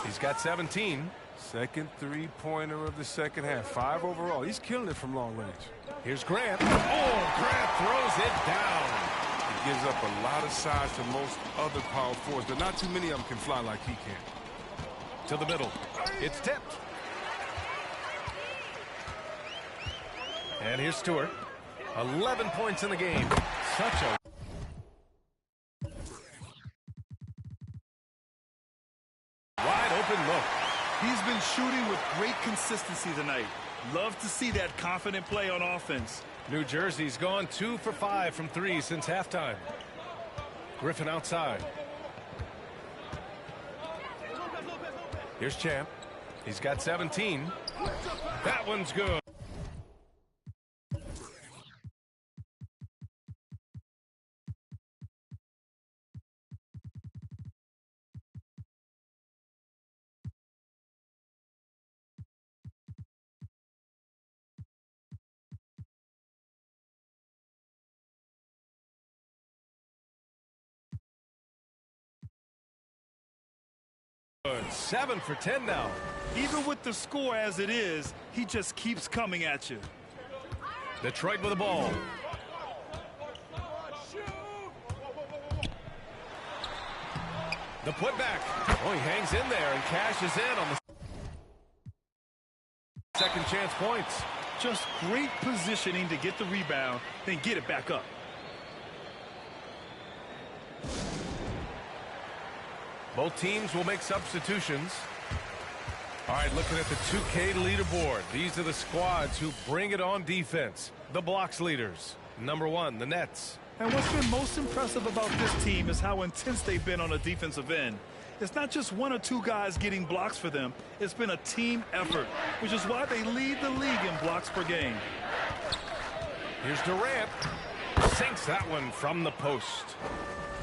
He's got 17. Second three-pointer of the second half. 5 overall. He's killing it from long range. Here's Grant. Oh, Grant throws it down. He gives up a lot of size to most other power forwards, but not too many of them can fly like he can. To the middle. It's tipped. And here's Stewart. 11 points in the game. Such a wide open look. He's been shooting with great consistency tonight. Love to see that confident play on offense. New Jersey's gone 2 for 5 from 3 since halftime. Griffin outside. Here's Champ. He's got 17. That one's good. Good. 7 for 10 now. Even with the score as it is, he just keeps coming at you. Detroit with the ball. The putback. Oh, he hangs in there and cashes in on the second chance points. Just great positioning to get the rebound, then get it back up. Both teams will make substitutions. All right, looking at the 2K leaderboard. These are the squads who bring it on defense. The blocks leaders. Number 1, the Nets. And what's been most impressive about this team is how intense they've been on the defensive end. It's not just 1 or 2 guys getting blocks for them. It's been a team effort, which is why they lead the league in blocks per game. Here's Durant. Sinks that one from the post.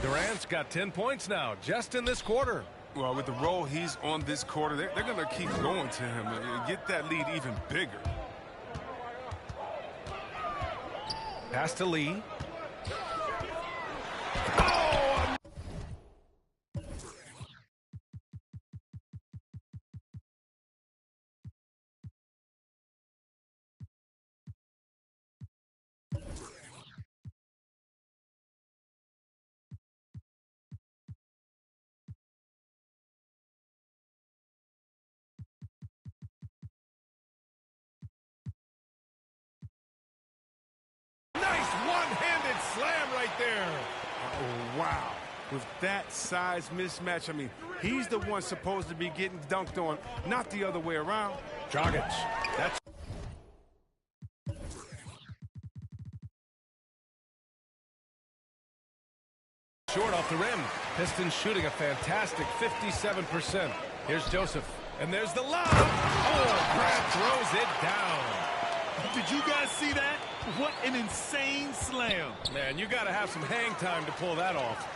Durant's got 10 points now, just in this quarter. Well, with the role he's on this quarter, they're going to keep going to him and get that lead even bigger. Pass to Lee. One-handed slam right there. Oh, wow. With that size mismatch, I mean, he's the one supposed to be getting dunked on, not the other way around. Dragic. That's short off the rim. Pistons shooting a fantastic 57%. Here's Joseph. And there's the lob. Oh, Grant throws it down. Did you guys see that? What an insane slam. Man, you got to have some hang time to pull that off.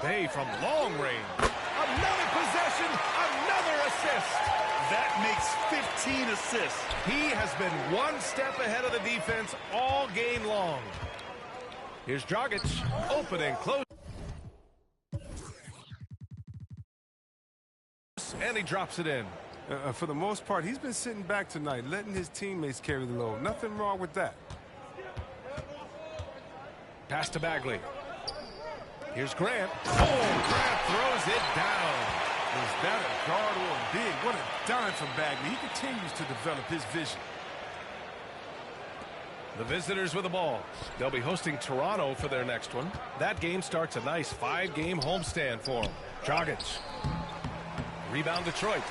Bay from long range. Another possession, another assist. That makes 15 assists. He has been one step ahead of the defense all game long. Here's Dragic, open and close. And he drops it in. For the most part, he's been sitting back tonight, letting his teammates carry the load. Nothing wrong with that. Pass to Bagley. Here's Grant. Oh, Grant throws it down. Was that a guard or a big? What a dime from Bagley. He continues to develop his vision. The visitors with the ball. They'll be hosting Toronto for their next one. That game starts a nice 5-game homestand for them. Dragic. Rebound Detroit.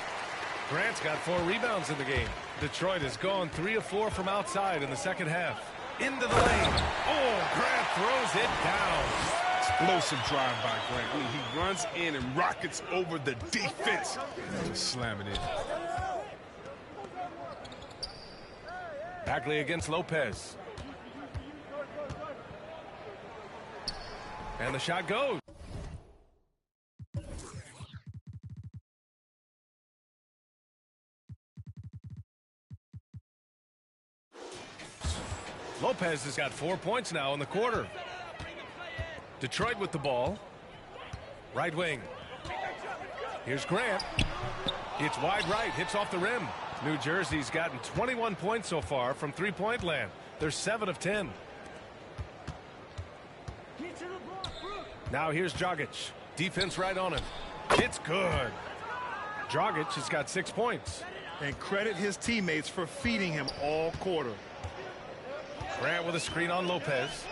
Grant's got 4 rebounds in the game. Detroit has gone 3 of 4 from outside in the second half. Into the lane. Oh, Grant throws it down. Explosive drive by Grant. He runs in and rockets over the defense. Just slam it in. Bagley against Lopez. And the shot goes. Lopez has got 4 points now in the quarter. Detroit with the ball. Right wing. Here's Grant. It's wide right. Hits off the rim. New Jersey's gotten 21 points so far from three-point land. They're 7 of 10. Now here's Dragic. Defense right on him. It's good. Dragic has got 6 points. And credit his teammates for feeding him all quarter. Grant with a screen on Lopez.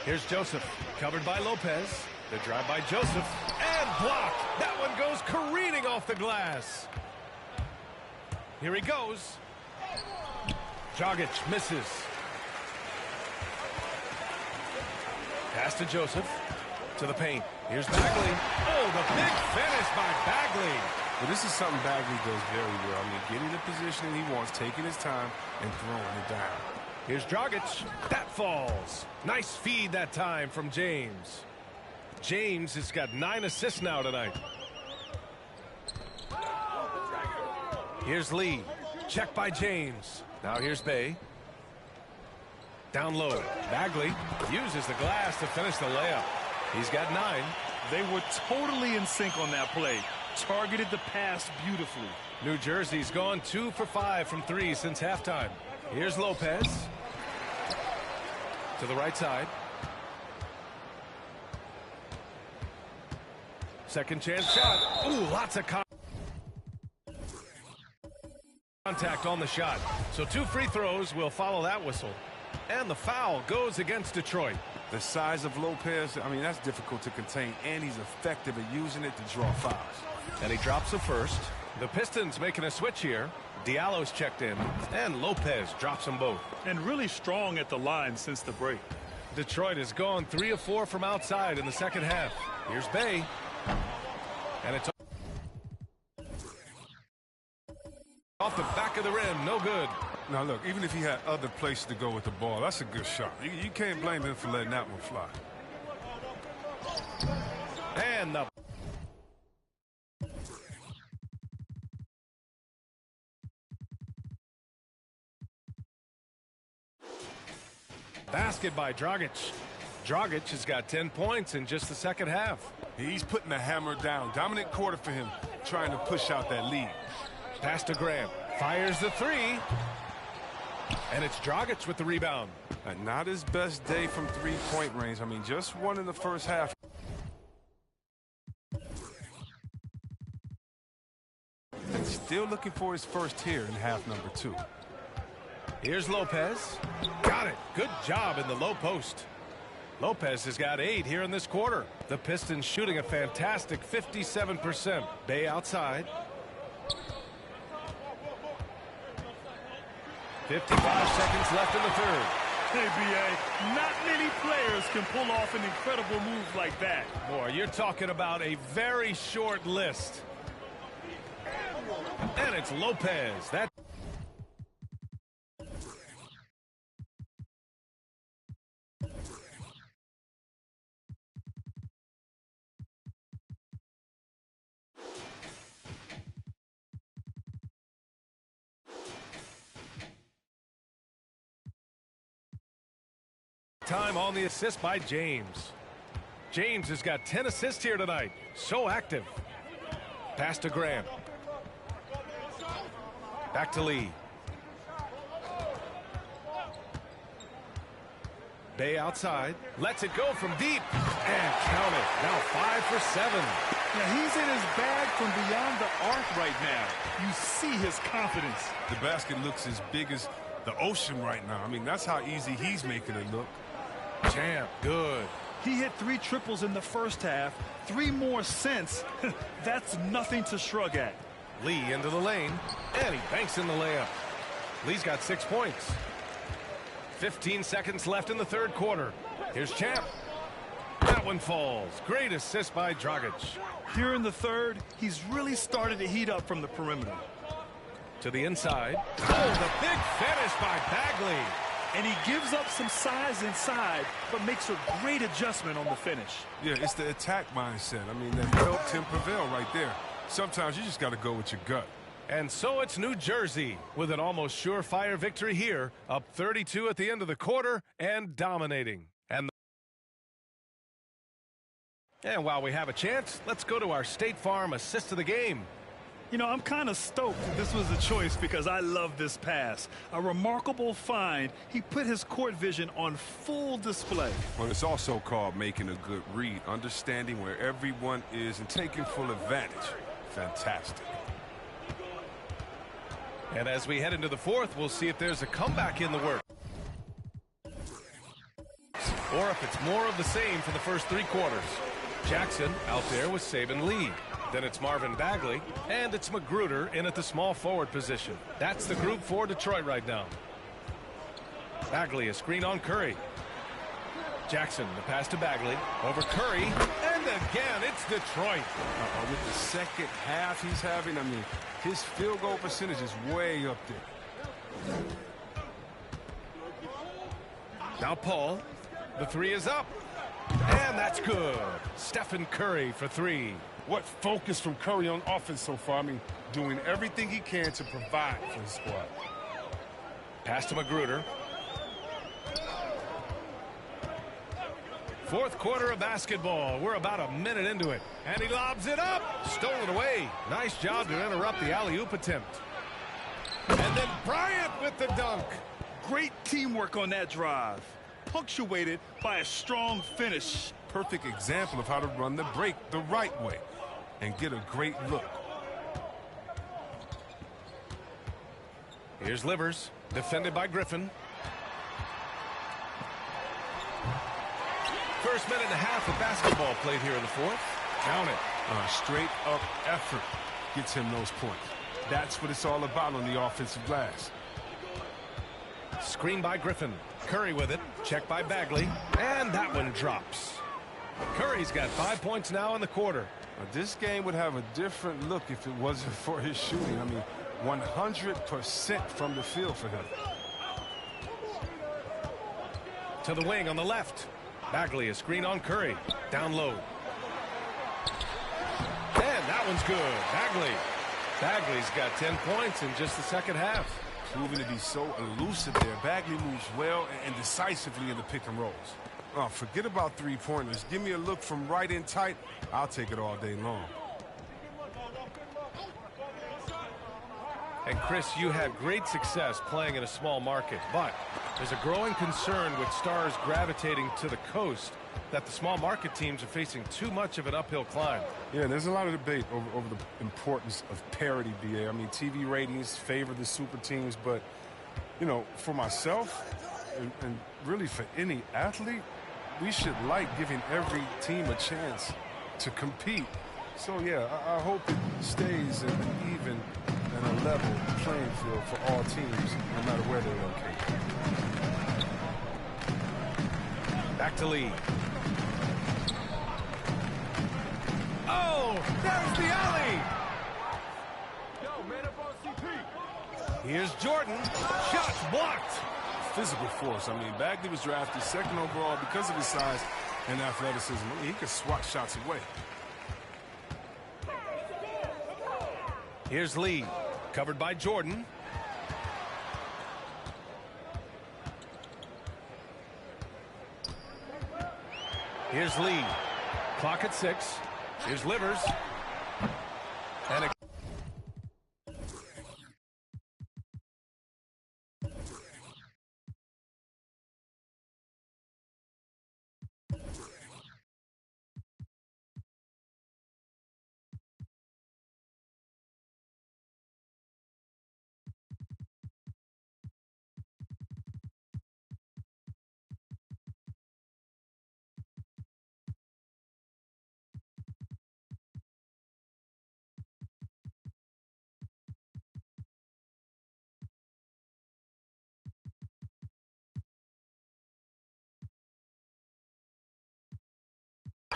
Here's Joseph. Covered by Lopez. The drive by Joseph. And blocked. That one goes careening off the glass. Here he goes. Dragic misses. Pass to Joseph. To the paint. Here's Bagley. Oh, the big finish by Bagley. Well, this is something Bagley does very well. I mean, getting the position he wants, taking his time, and throwing it down. Here's Dragic. That falls. Nice feed that time from James. James has got 9 assists now tonight. Here's Lee. Check by James. Now here's Bay. Down low. Bagley uses the glass to finish the layup. He's got 9. They were totally in sync on that play. Targeted the pass beautifully. New Jersey's gone 2 for 5 from 3 since halftime. Here's Lopez. To the right side. Second chance shot. Ooh, lots of contact on the shot. So 2 free throws will follow that whistle. And the foul goes against Detroit. The size of Lopez, I mean, that's difficult to contain, and he's effective at using it to draw fouls. And he drops the first. The Pistons making a switch here. Diallo's checked in, and Lopez drops them both. And really strong at the line since the break. Detroit has gone 3 of 4 from outside in the second half. Here's Bay. And it's off the back of the rim. No good. Now, look, even if he had other places to go with the ball, that's a good shot. You can't blame him for letting that one fly. And the basket by Dragic. Dragic has got 10 points in just the second half. He's putting the hammer down. Dominant quarter for him, trying to push out that lead. Pass to Grant. Fires the 3. And it's Dragic with the rebound. Not his best day from three-point range. I mean, just one in the first half. And still looking for his first here in half number 2. Here's Lopez. Got it. Good job in the low post. Lopez has got 8 here in this quarter. The Pistons shooting a fantastic 57%. Bay outside. 55 seconds left in the third. Hey, B.A., not many players can pull off an incredible move like that. Boy, you're talking about a very short list. And it's Lopez. That time on the assist by James. James has got 10 assists here tonight. So active. Pass to Grant. Back to Lee. Bay outside. Lets it go from deep. And count it. Now 5 for 7. Now he's in his bag from beyond the arc right now. You see his confidence. The basket looks as big as the ocean right now. I mean, that's how easy he's making it look. Champ, good. He hit 3 triples in the first half, 3 more since. That's nothing to shrug at. Lee into the lane, and he banks in the layup. Lee's got 6 points. 15 seconds left in the third quarter. Here's Champ. That one falls. Great assist by Dragic. Here in the third, he's really started to heat up from the perimeter. To the inside. Oh, the big finish by Bagley. And he gives up some size inside, but makes a great adjustment on the finish. Yeah, it's the attack mindset. I mean, that helped him prevail right there. Sometimes you just got to go with your gut. And so it's New Jersey with an almost surefire victory here, up 32 at the end of the quarter and dominating. And while we have a chance, let's go to our State Farm assist of the game. You know, I'm kind of stoked that this was a choice because I love this pass. A remarkable find. He put his court vision on full display. Well, it's also called making a good read, understanding where everyone is and taking full advantage. Fantastic. And as we head into the fourth, we'll see if there's a comeback in the works. Or if it's more of the same for the first 3 quarters. Jackson out there with Saban Lee. Then it's Marvin Bagley, and it's Magruder in at the small forward position. That's the group for Detroit right now. Bagley, a screen on Curry. Jackson, the pass to Bagley, over Curry, and again, it's Detroit. With the second half he's having, I mean, his field goal percentage is way up there. Now Paul, the 3 is up, and that's good. Stephen Curry for 3. What focus from Curry on offense so far. I mean, doing everything he can to provide for his squad. Pass to Magruder. Fourth quarter of basketball. We're about a minute into it. And he lobs it up. Stolen away. Nice job to interrupt the alley-oop attempt. And then Bryant with the dunk. Great teamwork on that drive. Punctuated by a strong finish. Perfect example of how to run the break the right way and get a great look. Here's Livers, defended by Griffin. First minute and a half of basketball played here in the fourth. Count it. Straight up effort gets him those points. That's what it's all about on the offensive glass. Screen by Griffin. Curry with it. Checked by Bagley. And that one drops. Curry's got 5 points now in the quarter. This game would have a different look if it wasn't for his shooting. I mean, 100% from the field for him. To the wing on the left. Bagley, a screen on Curry. Down low. And that one's good. Bagley's got 10 points in just the second half. Proving to be so elusive there. Bagley moves well and decisively in the pick and rolls. Oh, forget about three-pointers. Give me a look from right in tight. I'll take it all day long. And Chris, you had great success playing in a small market, but there's a growing concern with stars gravitating to the coast that the small market teams are facing too much of an uphill climb. Yeah, there's a lot of debate over the importance of parity, BA. I mean, TV ratings favor the super teams, but, you know, for myself and really for any athlete, we should like giving every team a chance to compete. So, yeah, I hope it stays an even and a level playing field for all teams, no matter where they're located. Back to Lee. Oh, there's the alley. Here's Jordan. Shots blocked. Physical force. I mean, Bagley was drafted second overall because of his size and athleticism. I mean, he could swat shots away. Here's Lee. Covered by Jordan. Here's Lee. Clock at 6. Here's Livers. And a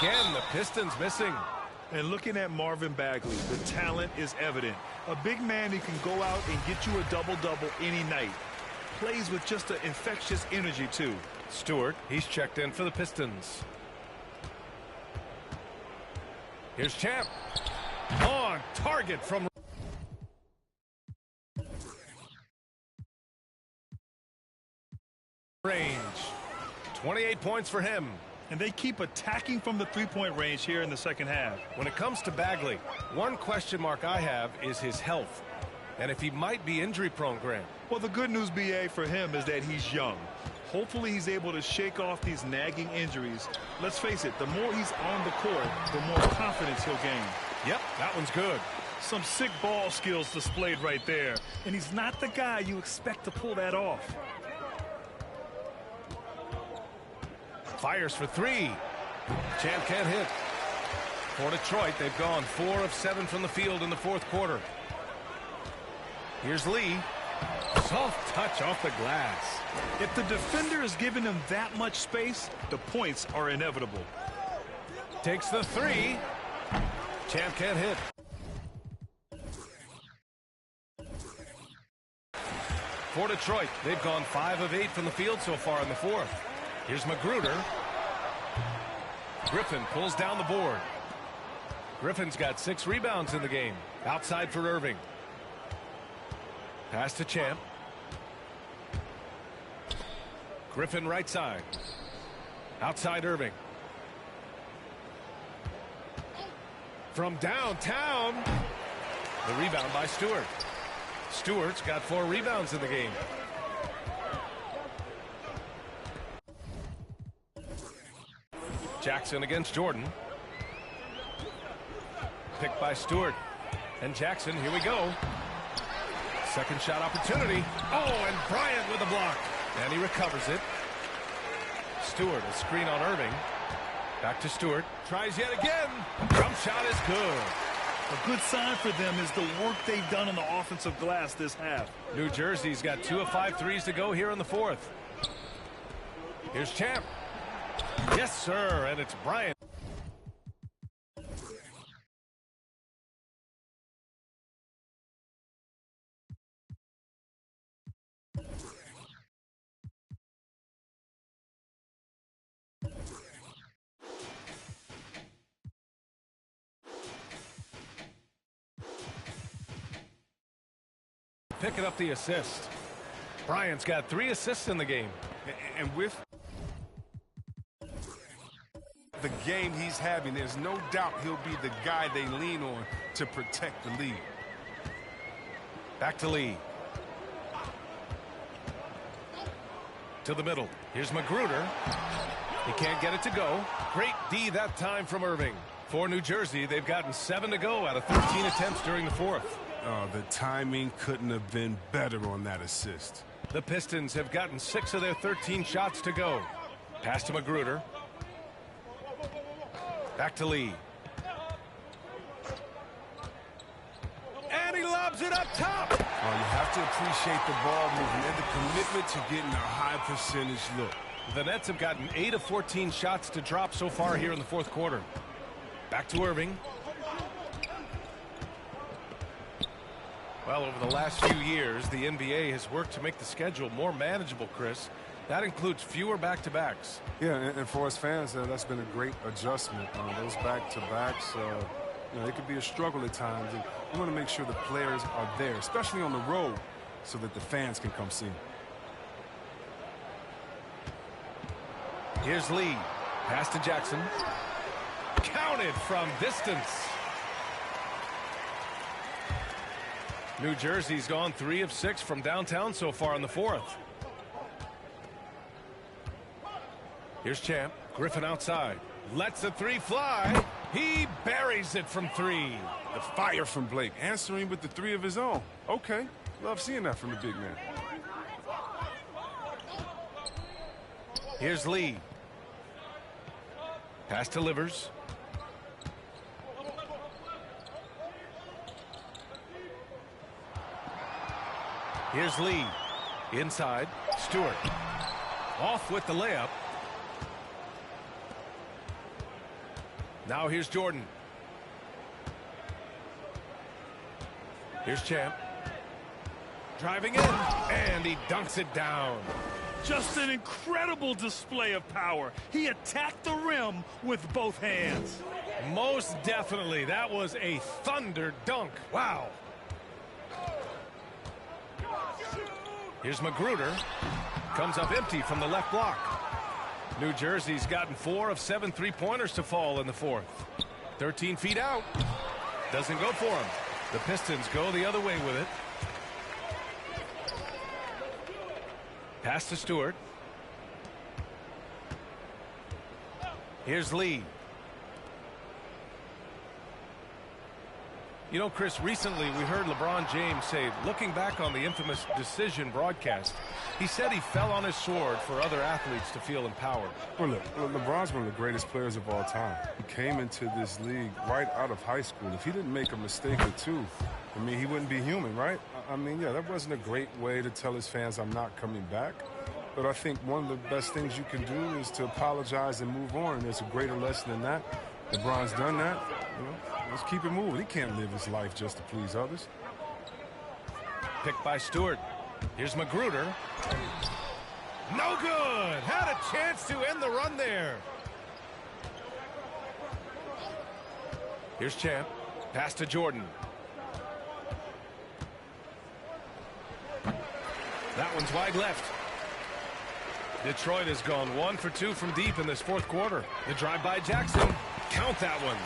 again, the Pistons missing. And looking at Marvin Bagley, the talent is evident. A big man who can go out and get you a double-double any night. Plays with just an infectious energy, too. Stewart, he's checked in for the Pistons. Here's Champ. On target from range. 28 points for him. And they keep attacking from the three-point range here in the second half. When it comes to Bagley, one question mark I have is his health. And if he might be injury-prone, Grant. Well, the good news, B.A., for him is that he's young. Hopefully he's able to shake off these nagging injuries. Let's face it, the more he's on the court, the more confidence he'll gain. Yep, that one's good. Some sick ball skills displayed right there. And he's not the guy you expect to pull that off. Fires for 3. Champ can't hit. For Detroit, they've gone 4 of 7 from the field in the fourth quarter. Here's Lee. Soft touch off the glass. If the defender is giving him that much space, the points are inevitable. Takes the 3. Champ can't hit. For Detroit, they've gone 5 of 8 from the field so far in the fourth. Here's Magruder. Griffin pulls down the board. Griffin's got 6 rebounds in the game. Outside for Irving. Pass to Champ. Griffin right side. Outside Irving. From downtown. The rebound by Stewart. Stewart's got 4 rebounds in the game. Jackson against Jordan. Picked by Stewart. And Jackson, here we go. Second shot opportunity. Oh, and Bryant with a block. And he recovers it. Stewart, a screen on Irving. Back to Stewart. Tries yet again. Jump shot is good. A good sign for them is the work they've done on the offensive glass this half. New Jersey's got 2 of 5 threes to go here in the fourth. Here's Champ. Yes, sir, and it's Bryant. Picking up the assist. Bryant's got 3 assists in the game. And with the game he's having, there's no doubt he'll be the guy they lean on to protect the lead. Back to Lee. To the middle. Here's Magruder. He can't get it to go. Great D that time from Irving. For New Jersey, they've gotten 7 to go out of 13 attempts during the fourth. Oh, the timing couldn't have been better on that assist. The Pistons have gotten 6 of their 13 shots to go. Pass to Magruder. Back to Lee. And he lobs it up top. Oh, you have to appreciate the ball movement and the commitment to getting a high percentage look. The Nets have gotten 8 of 14 shots to drop so far here in the fourth quarter. Back to Irving. Well, over the last few years, the NBA has worked to make the schedule more manageable, Chris. That includes fewer back-to-backs. Yeah, and for us fans, that's been a great adjustment. Those back-to-backs, it could be a struggle at times. And we want to make sure the players are there, especially on the road, so that the fans can come see them. Here's Lee. Pass to Jackson. Counted from distance. New Jersey's gone 3 of 6 from downtown so far in the fourth. Here's Champ. Griffin outside. Lets a 3 fly. He buries it from 3. The fire from Blake, answering with the 3 of his own. Okay, love seeing that from the big man. Here's Lee. Pass to Livers. Here's Lee. Inside. Stewart. Off with the layup. Now here's Jordan. Here's Champ. Driving in. And he dunks it down. Just an incredible display of power. He attacked the rim with both hands. Most definitely. That was a thunder dunk. Wow. Here's Magruder. Comes up empty from the left block. New Jersey's gotten 4 of 7 3-pointers to fall in the fourth. 13 feet out. Doesn't go for him. The Pistons go the other way with it. Pass to Stewart. Here's Lee. You know, Chris, recently we heard LeBron James say, looking back on the infamous decision broadcast, he said he fell on his sword for other athletes to feel empowered. Well, look, LeBron's one of the greatest players of all time. He came into this league right out of high school. If he didn't make a mistake or two, I mean, he wouldn't be human, right? I mean, yeah, that wasn't a great way to tell his fans I'm not coming back. But I think one of the best things you can do is to apologize and move on. And there's a greater lesson than that. LeBron's done that. You know, let's keep it moving. He can't live his life just to please others. Picked by Stewart. Here's Magruder. No good. Had a chance to end the run there. Here's Champ. Pass to Jordan. That one's wide left. Detroit has gone 1 for 2 from deep in this fourth quarter. The drive by Jackson. Count that one.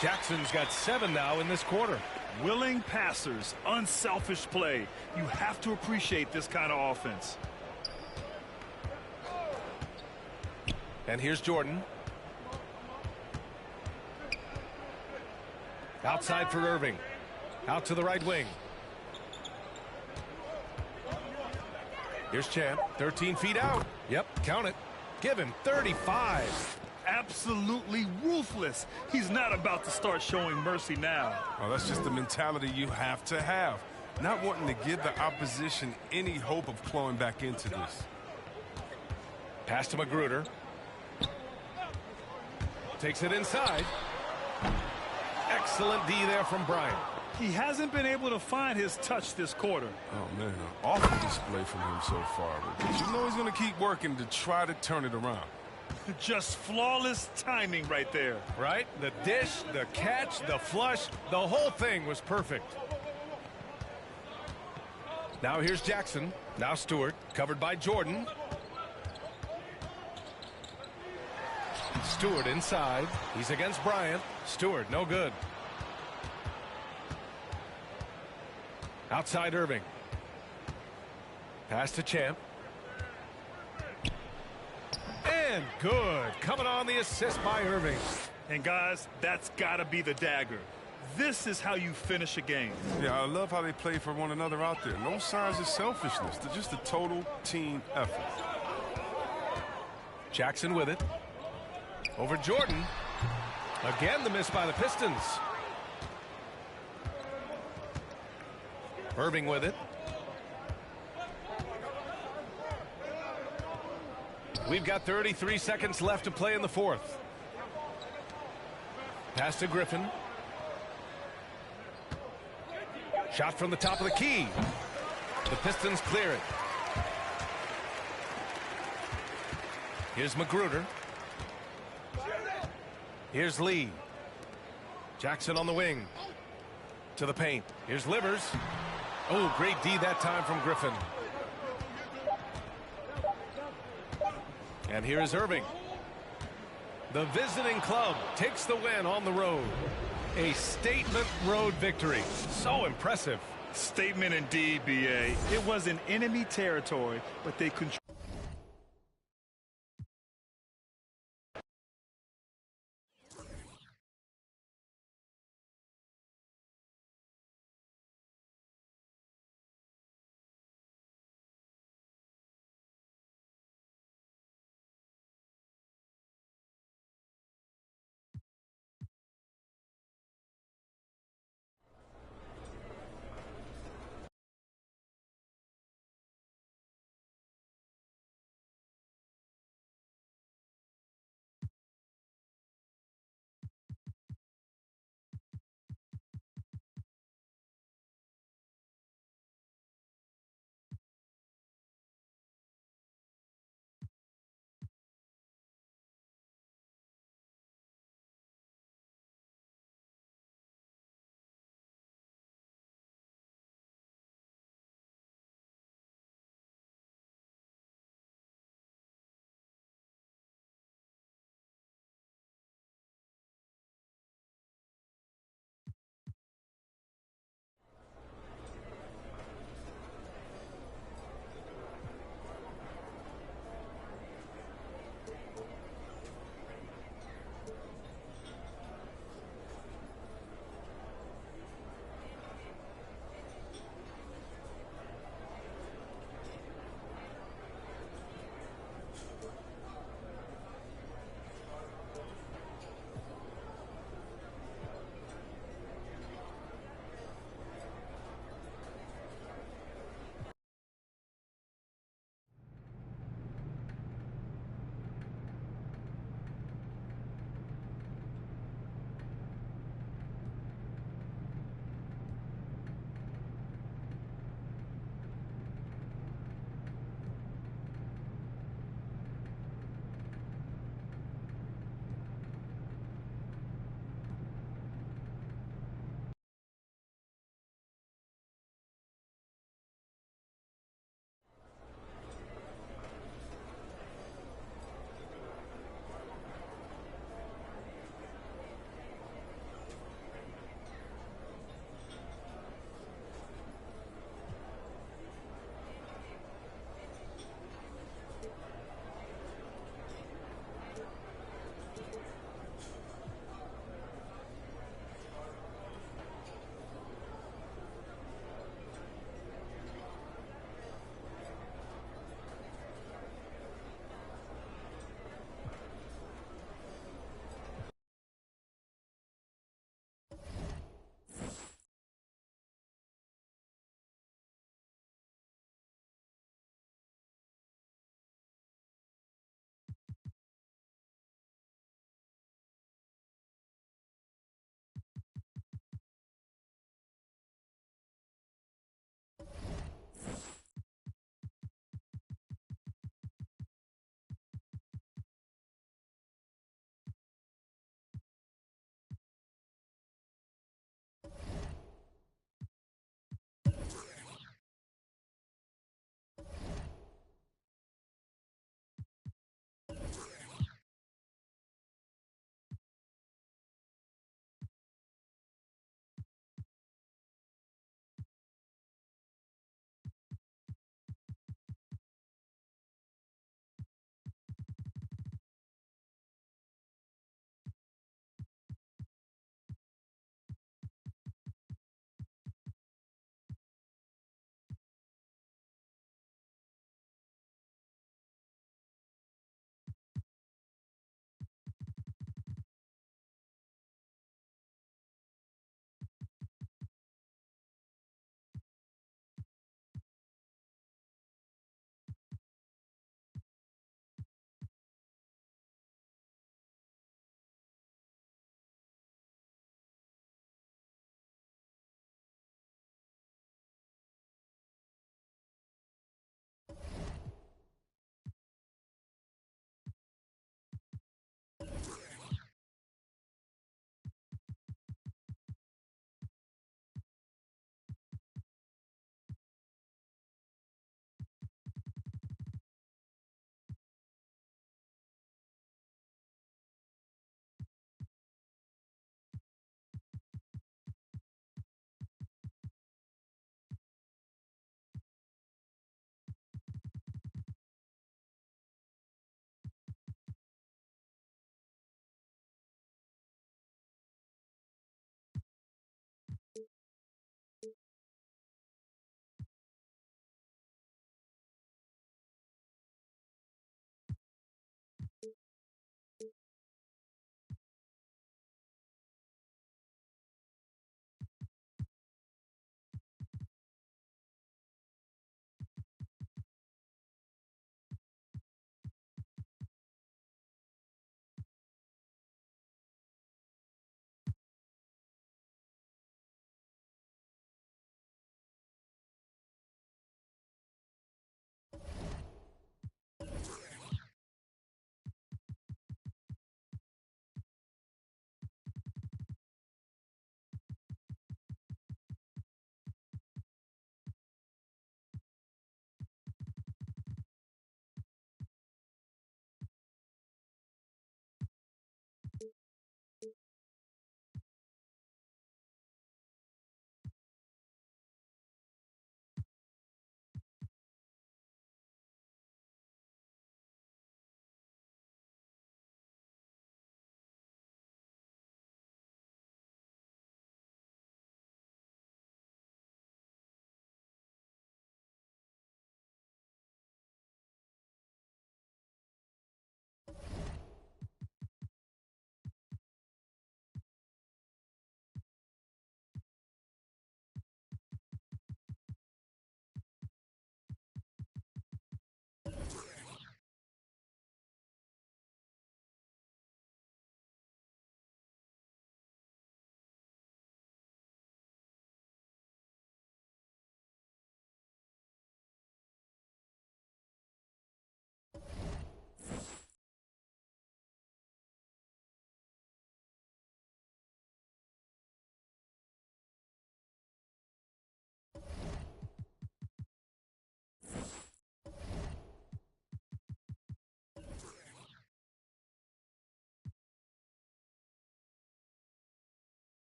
Jackson's got 7 now in this quarter. Willing passers, unselfish play. You have to appreciate this kind of offense. And here's Jordan. Outside for Irving. Out to the right wing. Here's Champ. 13 feet out. Yep, count it. Give him 35. Absolutely ruthless. He's not about to start showing mercy now. Oh, that's just the mentality you have to have. Not wanting to give the opposition any hope of clawing back into this. Pass to Magruder. Takes it inside. Excellent D there from Bryant. He hasn't been able to find his touch this quarter. Oh, man, an awful display from him so far. But you know he's going to keep working to try to turn it around. Just flawless timing right there. Right? The dish, the catch, the flush, the whole thing was perfect. Now here's Jackson. Now Stewart, covered by Jordan. Stewart inside. He's against Bryant. Stewart, no good. Outside Irving. Pass to Champ. And good. Coming on the assist by Irving. And guys, that's got to be the dagger. This is how you finish a game. Yeah, I love how they play for one another out there. No signs of selfishness. They're just a total team effort. Jackson with it. Over Jordan. Again, the miss by the Pistons. Irving with it. We've got 33 seconds left to play in the fourth. Pass to Griffin. Shot from the top of the key. The Pistons clear it. Here's Magruder. Here's Lee. Jackson on the wing. To the paint. Here's Livers. Oh, great D that time from Griffin. And here is Irving. The visiting club takes the win on the road. A statement road victory. So impressive. Statement indeed, B.A. It was in enemy territory, but they controlled